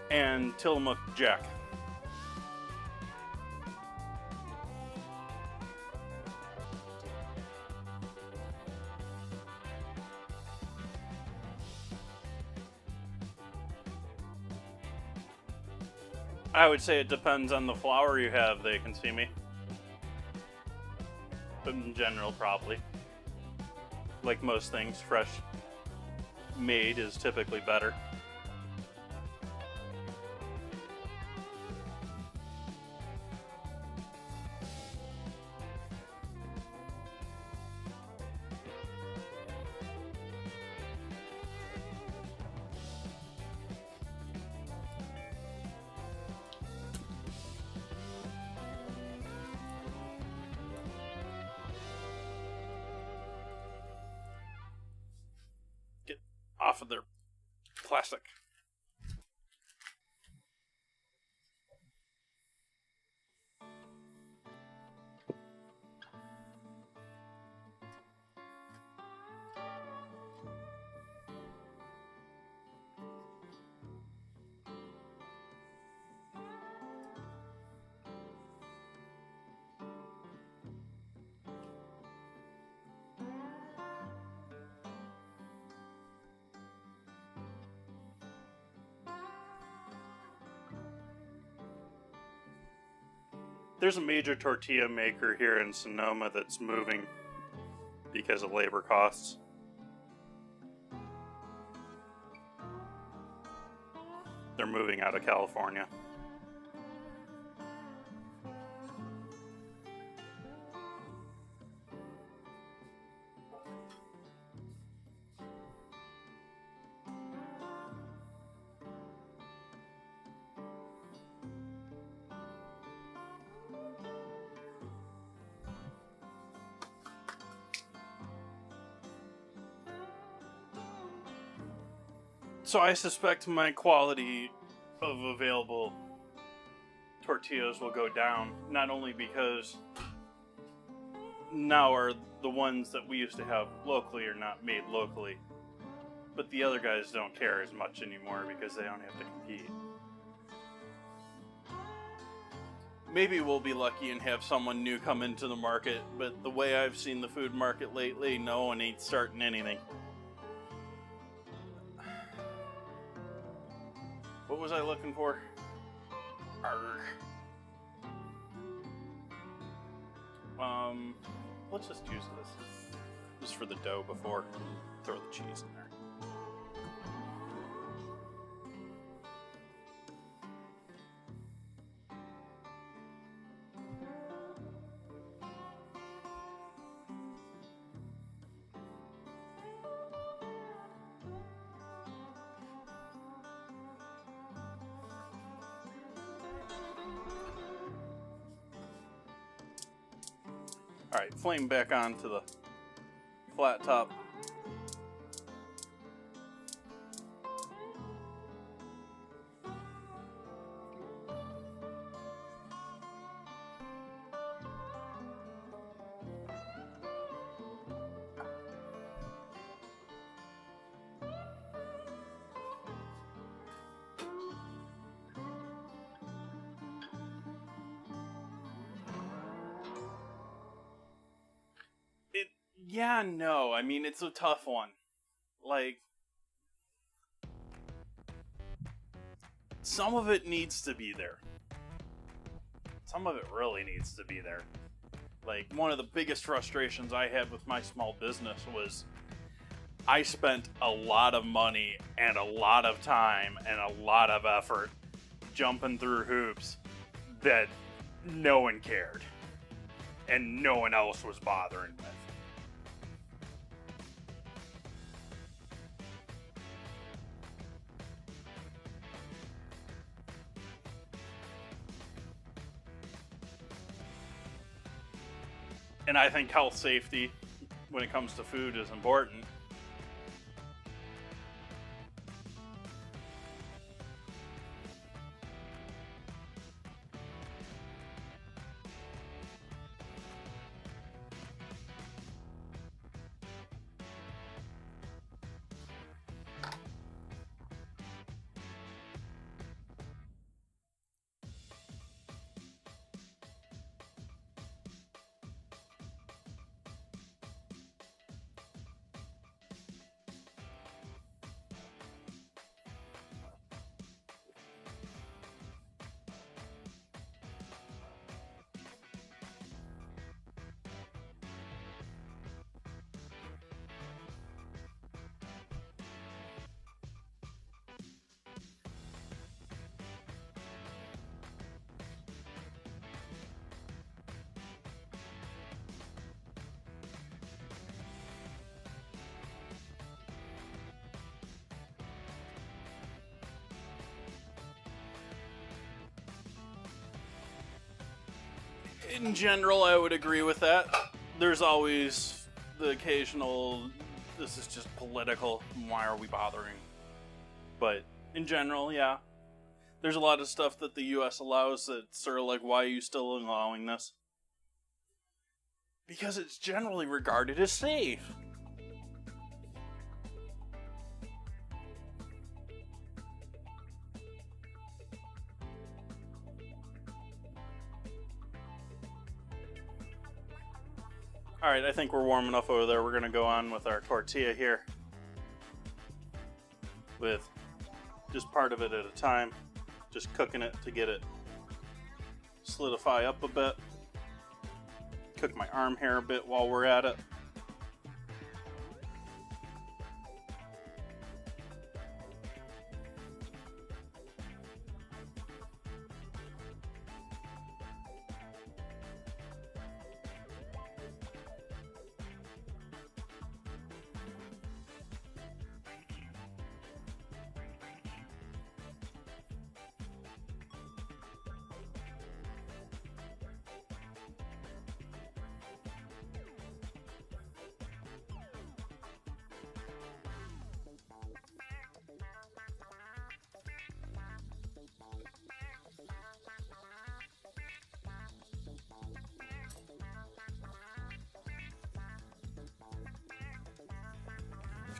And Tillamook Jack. I would say it depends on the flour you have, they can see me. But in general, probably. Like most things, fresh made is typically better. Off of their plastic. There's a major tortilla maker here in Sonoma that's moving because of labor costs. They're moving out of California. So I suspect my quality of available tortillas will go down, not only because now are the ones that we used to have locally are not made locally, but the other guys don't care as much anymore because they don't have to compete. Maybe we'll be lucky and have someone new come into the market, but the way I've seen the food market lately, no one ain't starting anything. What was I looking for? Arrgh. Let's just use this. Just for the dough before. Throw the cheese in there. Alright, flame back onto the flat top. Yeah, no. I mean, it's a tough one. Like, some of it needs to be there. Some of it really needs to be there. Like, one of the biggest frustrations I had with my small business was I spent a lot of money and a lot of time and a lot of effort jumping through hoops that no one cared and no one else was bothering with. And I think health safety when it comes to food is important. In general, I would agree with that. There's always the occasional, this is just political, why are we bothering? But in general, yeah. There's a lot of stuff that the US allows that's sort of like, why are you still allowing this? Because it's generally regarded as safe. Alright, I think we're warm enough over there. We're going to go on with our tortilla here. With just part of it at a time. Just cooking it to get it solidify up a bit. Cook my arm hair a bit while we're at it.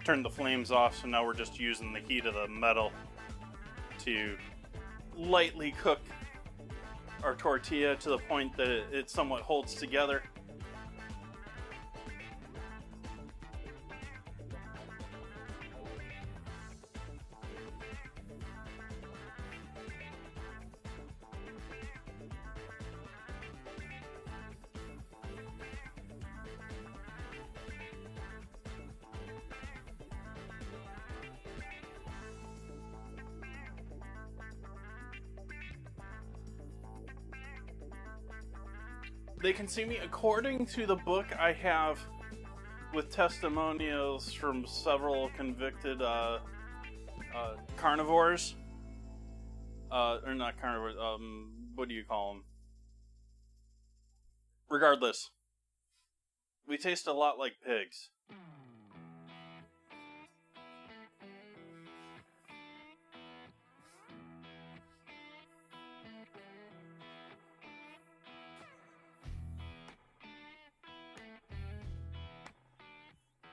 Turn the flames off, so now we're just using the heat of the metal to lightly cook our tortilla to the point that it somewhat holds together. They can see me according to the book I have with testimonials from several convicted carnivores. Or not carnivores, what do you call them? Regardless, we taste a lot like pigs.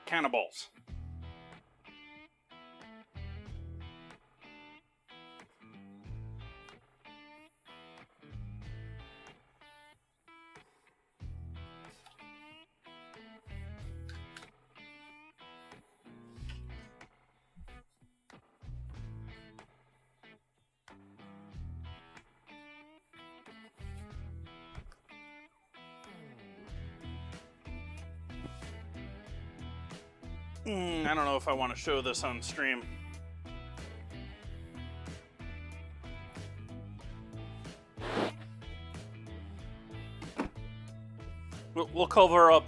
Cannibals. I don't know if I want to show this on stream. We'll cover up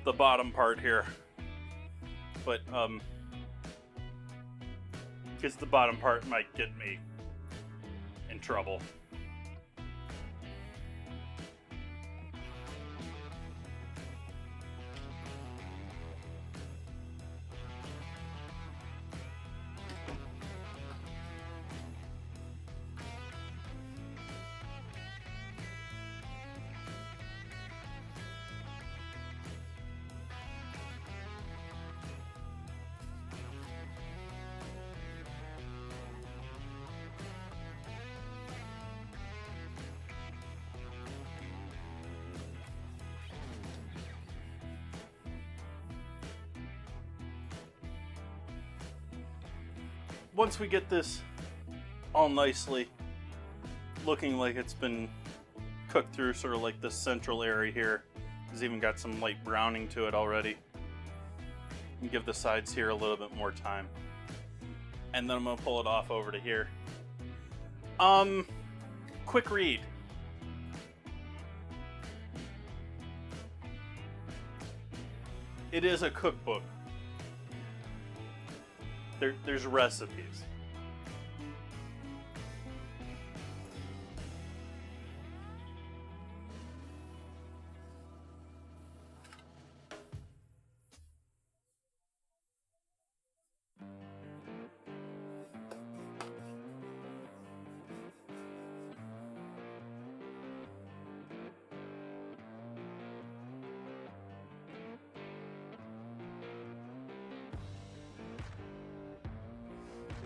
the bottom part here, but because the bottom part might get me in trouble. Once we get this all nicely looking like it's been cooked through sort of like the central area here, it's even got some light browning to it already, and give the sides here a little bit more time, and then I'm gonna pull it off over to here. Quick read. It is a cookbook. There's recipes.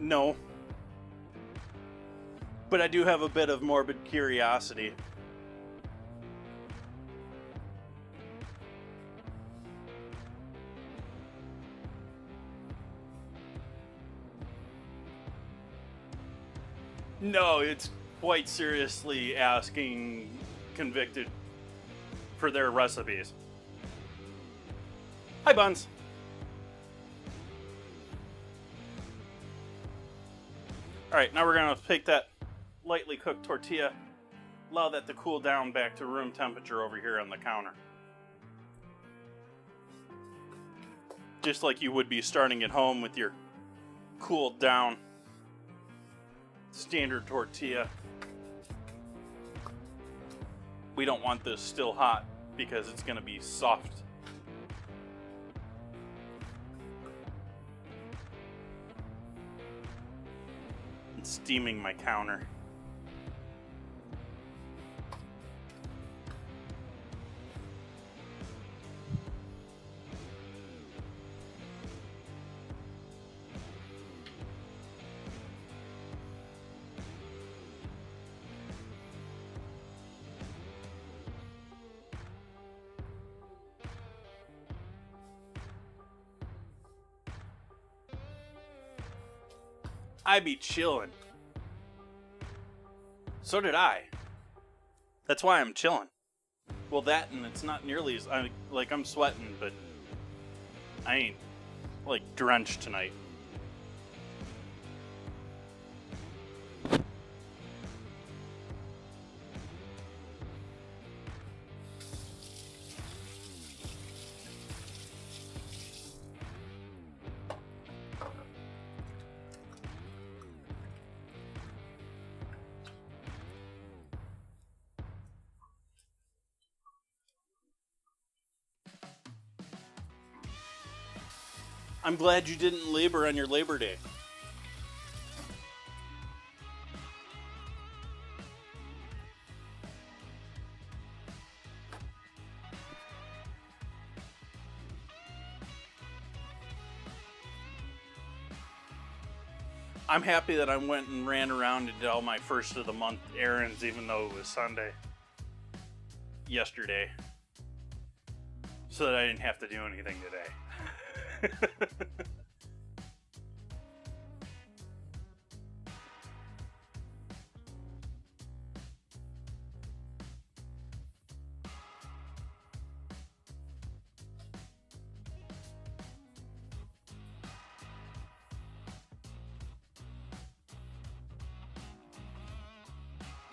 No. But I do have a bit of morbid curiosity. No, it's quite seriously asking convicted for their recipes. Hi, Buns. Alright, now we're going to take that lightly cooked tortilla, allow that to cool down back to room temperature over here on the counter. Just like you would be starting at home with your cooled down standard tortilla. We don't want this still hot because it's going to be soft. Steaming my counter. I be chillin'. So did I. That's why I'm chillin'. Well, that, and it's not nearly as... I'm sweating, but I ain't, drenched tonight. I'm glad you didn't labor on your Labor Day. I'm happy that I went and ran around and did all my first of the month errands, even though it was Sunday yesterday, so that I didn't have to do anything today.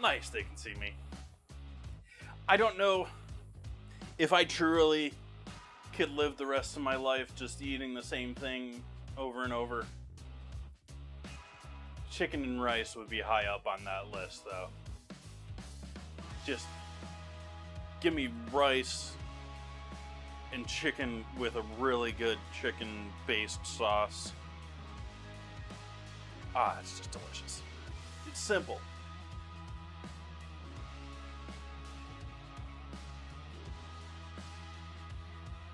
Nice, they can see me. I don't know if I truly could live the rest of my life just eating the same thing over and over. Chicken and rice would be high up on that list, though. Just give me rice and chicken with a really good chicken-based sauce. Ah, it's just delicious. It's simple.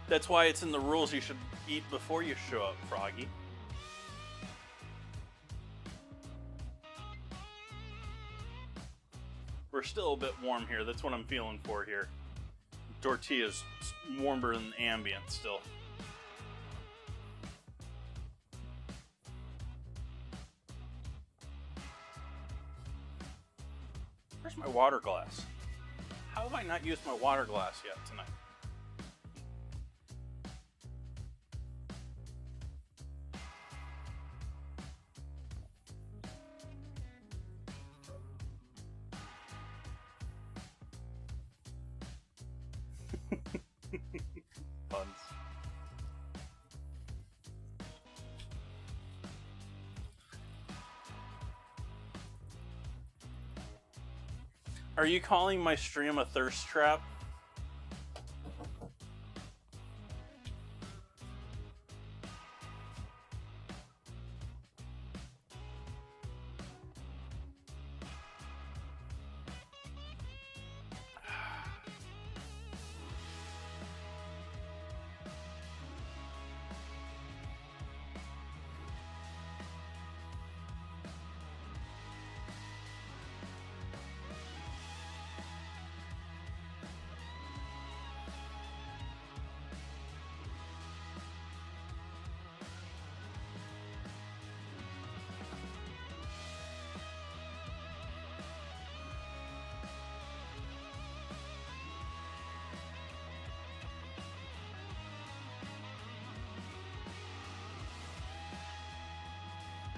That's why it's in the rules you should eat before you show up, Froggy. We're still a bit warm here. That's what I'm feeling for here. Tortilla's warmer than ambient still. Where's my water glass? How have I not used my water glass yet tonight? Puns. Are you calling my stream a thirst trap?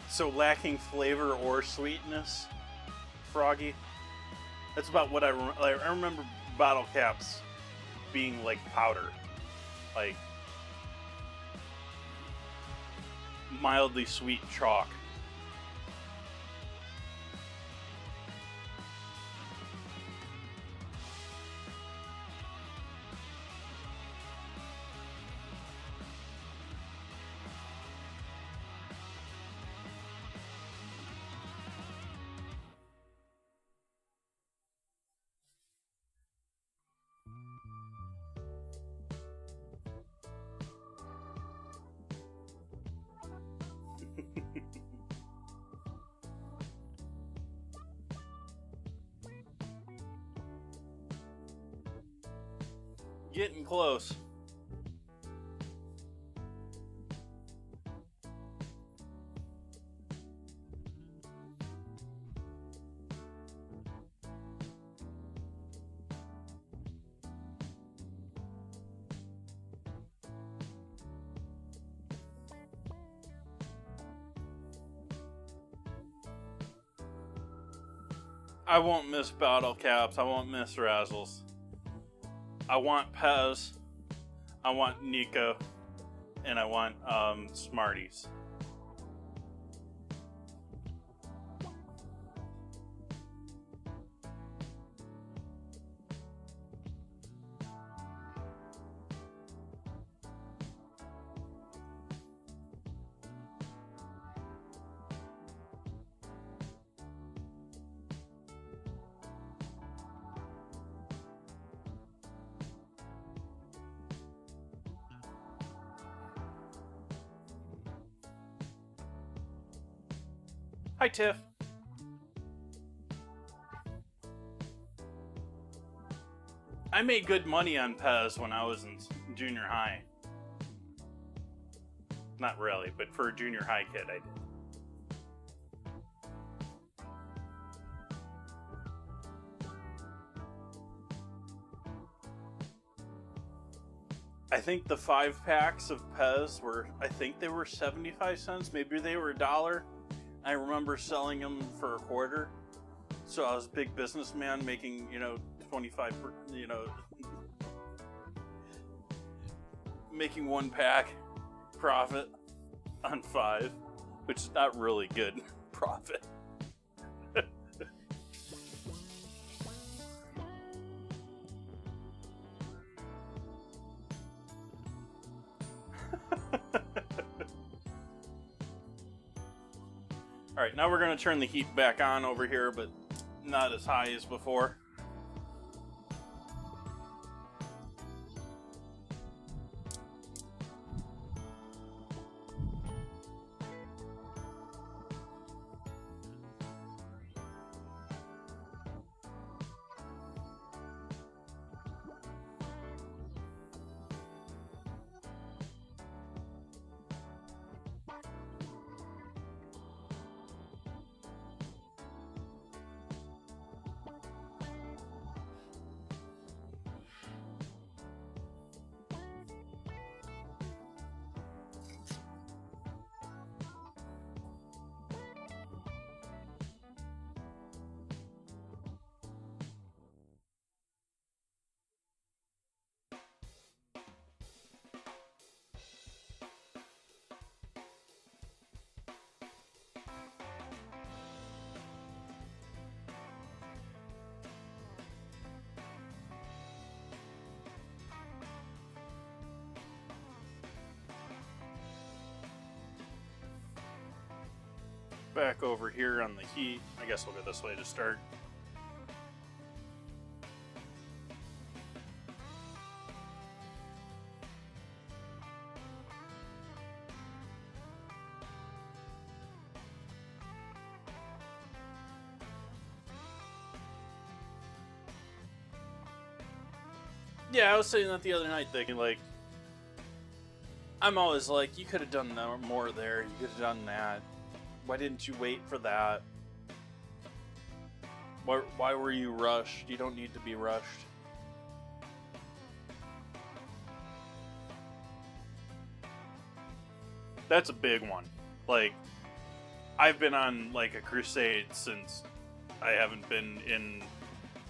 So lacking flavor or sweetness, Froggy? That's about what I remember. I remember bottle caps being like powder. Like mildly sweet chalk. Getting close. I won't miss bottle caps. I won't miss Razzles. I want Pez, I want Nico, and I want Smarties. Hi, Tiff. I made good money on Pez when I was in junior high. Not really, but for a junior high kid, I did. I think the 5 packs of Pez were, I think they were 75 cents. Maybe they were $1. I remember selling them for $0.25. So I was a big businessman making, 25, making one pack profit on 5, which is not really good profit. Alright, now we're going to turn the heat back on over here, but not as high as before. Back over here on the heat. I guess we'll go this way to start. Yeah, I was saying that the other night thinking, like, I'm always like, you could have done more there, you could have done that. Why didn't you wait for that? Why were you rushed? You don't need to be rushed. That's a big one. Like, I've been on, like, a crusade since I haven't been in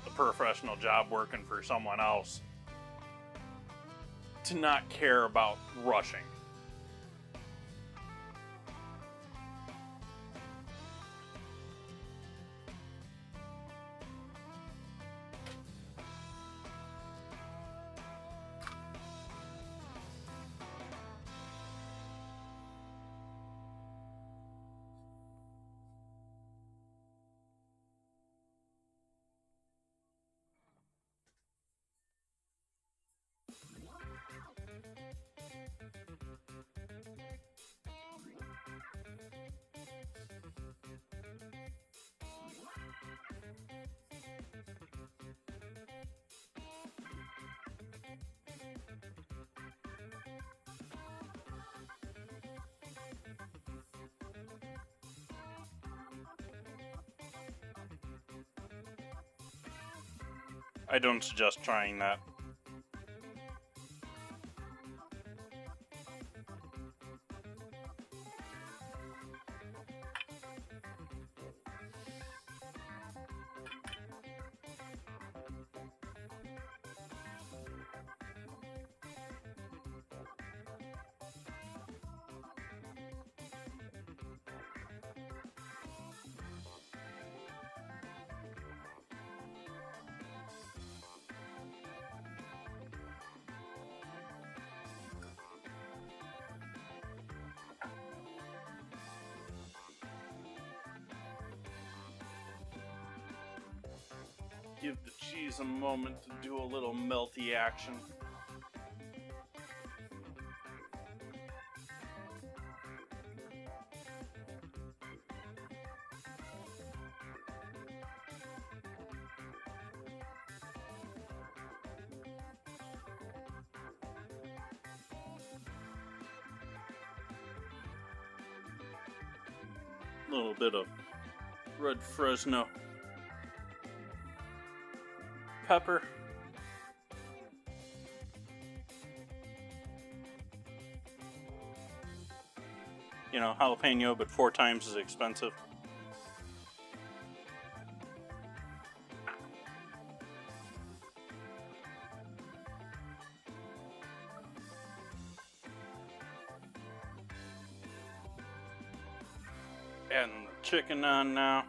a professional job working for someone else to not care about rushing. I don't suggest trying that. Give the cheese a moment to do a little melty action. A little bit of red Fresno pepper. You know, jalapeno, but 4 times as expensive. Adding the chicken on now.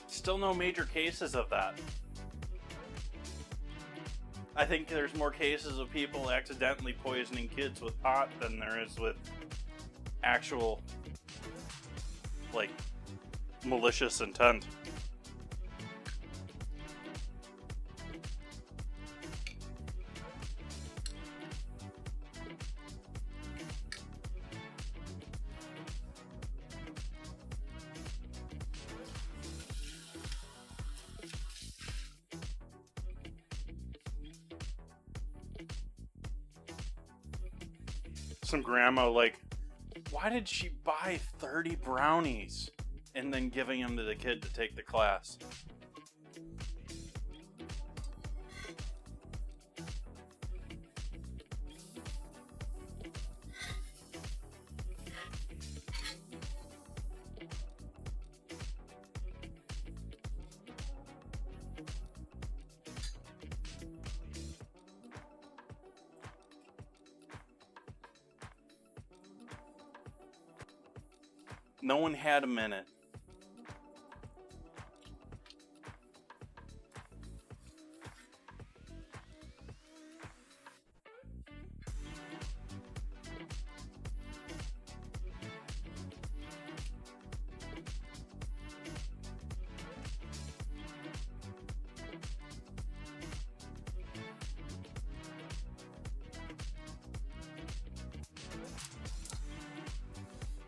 Still no major cases of that. I think there's more cases of people accidentally poisoning kids with pot than there is with actual, like, malicious intent. Some grandma, like, why did she buy 30 brownies and then giving them to the kid to take the class? No one had a minute.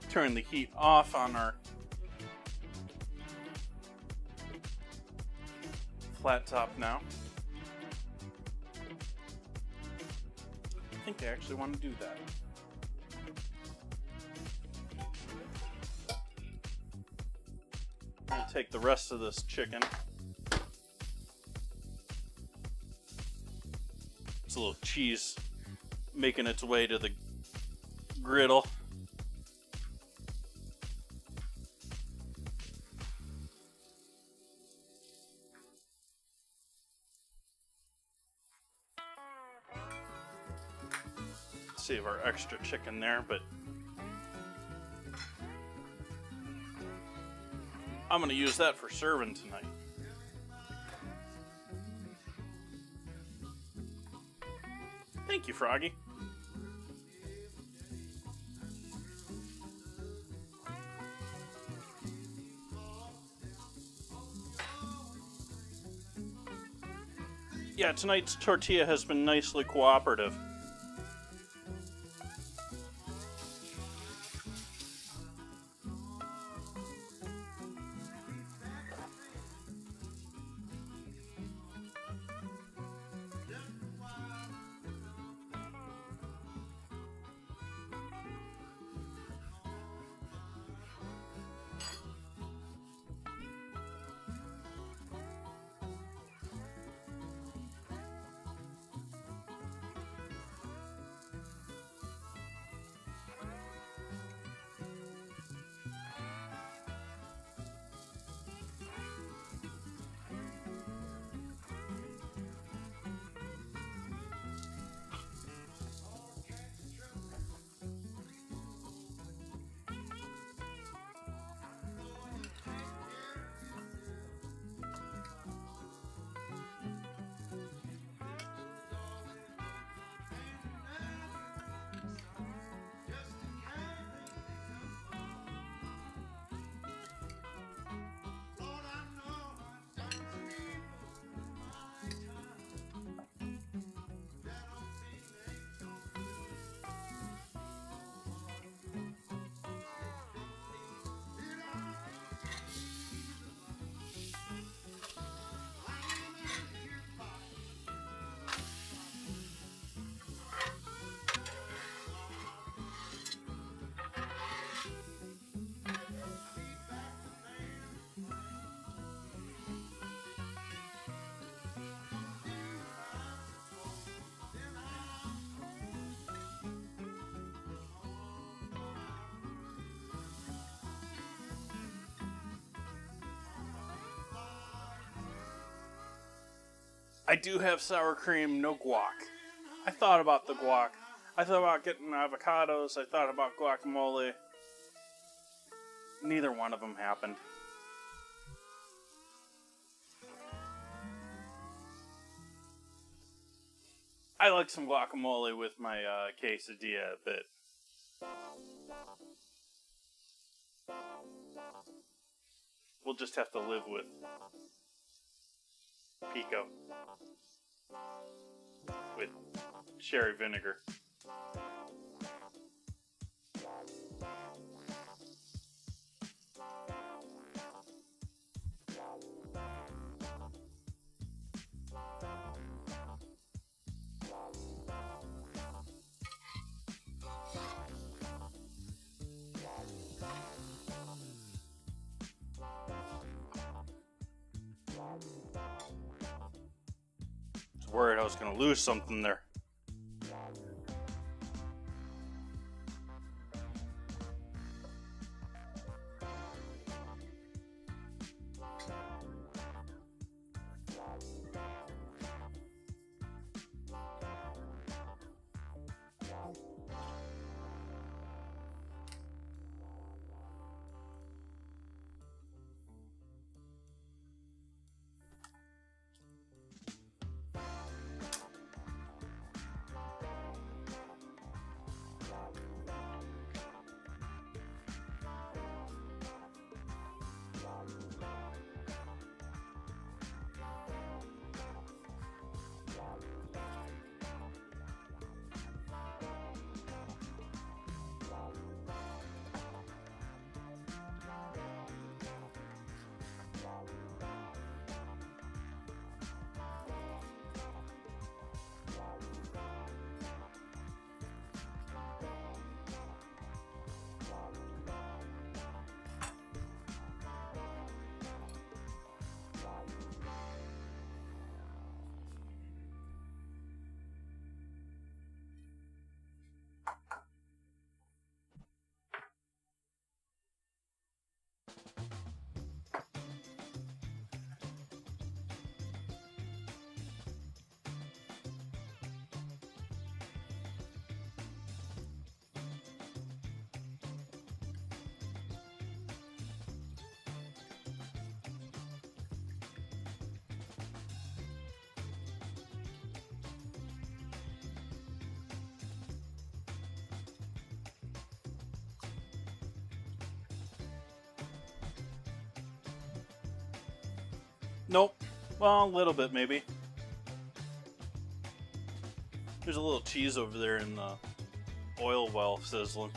Turn the heat off on our flat top now. I think they actually want to do that. I'm gonna take the rest of this chicken. It's a little cheese making its way to the griddle. Save our extra chicken there, but I'm gonna use that for serving tonight. Thank you, Froggy. Yeah, tonight's tortilla has been nicely cooperative. I do have sour cream, no guac. I thought about the guac. I thought about getting avocados. I thought about guacamole. Neither one of them happened. I like some guacamole with my quesadilla, but we'll just have to live with pico with sherry vinegar. I was worried I was going to lose something there. Nope. Well, a little bit maybe. There's a little cheese over there in the oil well sizzling.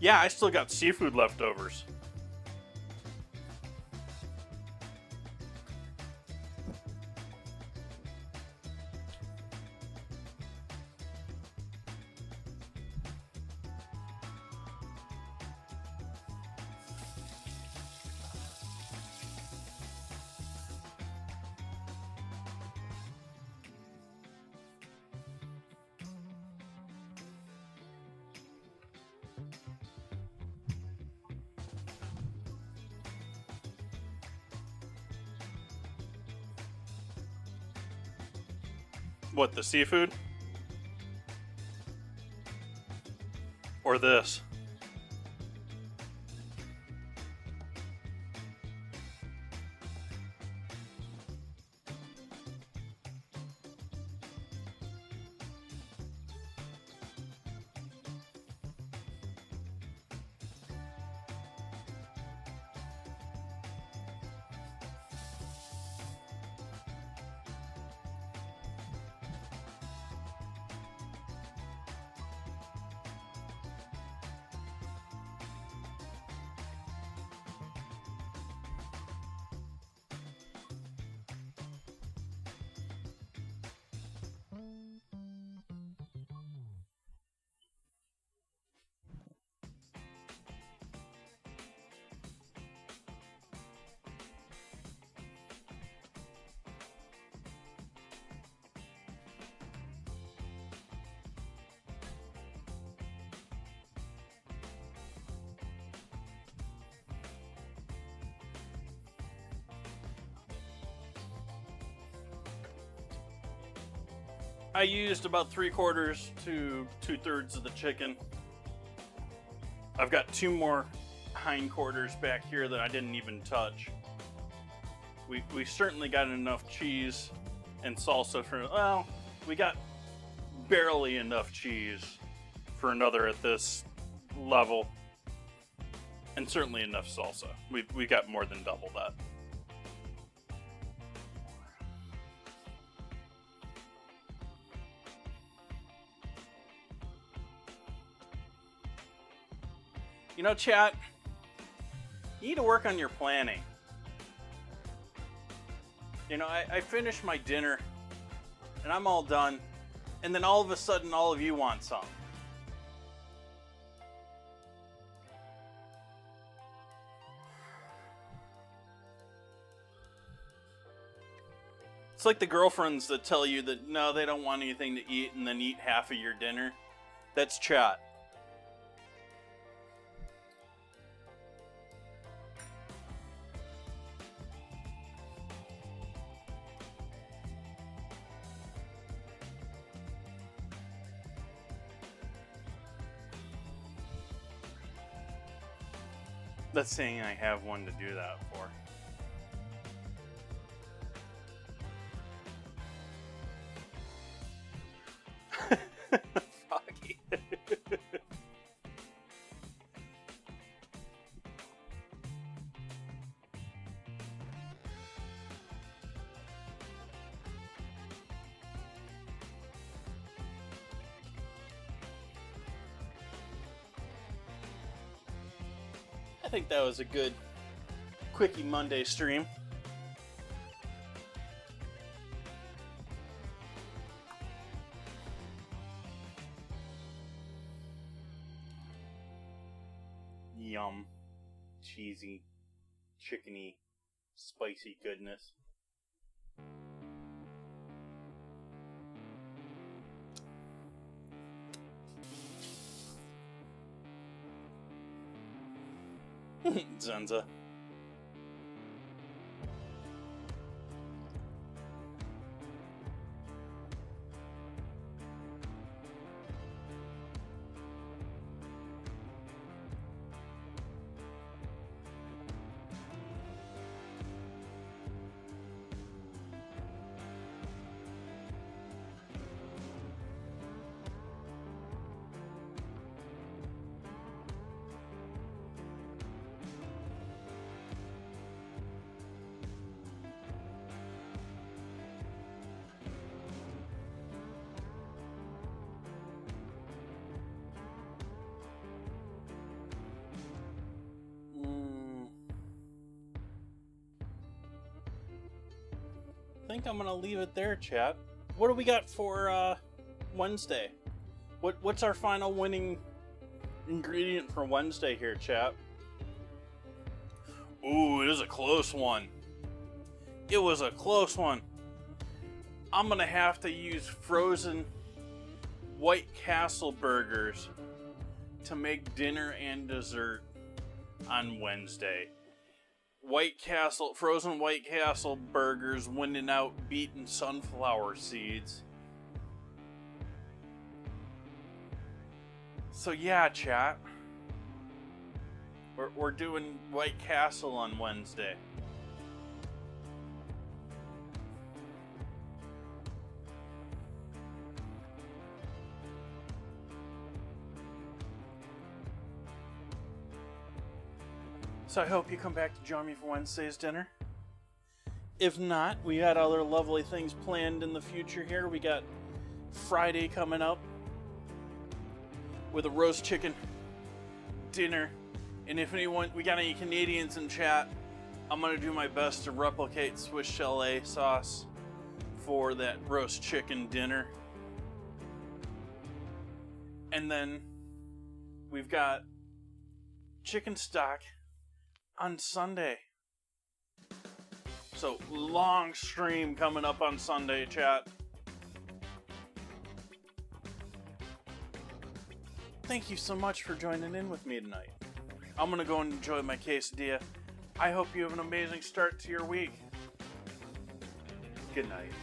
Yeah, I still got seafood leftovers. What, the seafood? Or this? I used about 3/4 to 2/3 of the chicken. I've got 2 more hindquarters back here that I didn't even touch. We certainly got enough cheese and salsa for, well, we got barely enough cheese for another at this level, and certainly enough salsa. We got more than double that. You know, chat, you need to work on your planning. You know, I finished my dinner, and I'm all done, and then all of a sudden, all of you want some. It's like the girlfriends that tell you that, no, they don't want anything to eat, and then eat half of your dinner. That's chat. That's saying I have one to do that for. Foggy. I think that was a good Quickie Monday stream. Yum. Cheesy, chickeny, spicy goodness. Zenza. I think I'm gonna leave it there, chat. What do we got for Wednesday? What's our final winning ingredient for Wednesday here, chat? Ooh, it is a close one. It was a close one. I'm gonna have to use frozen White Castle burgers to make dinner and dessert on Wednesday. Frozen White Castle burgers winning out beaten sunflower seeds. So yeah, chat. We're doing White Castle on Wednesday. So I hope you come back to join me for Wednesday's dinner. If not, we got other lovely things planned in the future here. We got Friday coming up with a roast chicken dinner. And if we got any Canadians in chat, I'm going to do my best to replicate Swiss chalet sauce for that roast chicken dinner. And then we've got chicken stock on Sunday. So long stream coming up on Sunday, chat. Thank you so much for joining in with me tonight. I'm gonna go and enjoy my quesadilla. I hope you have an amazing start to your week. Good night.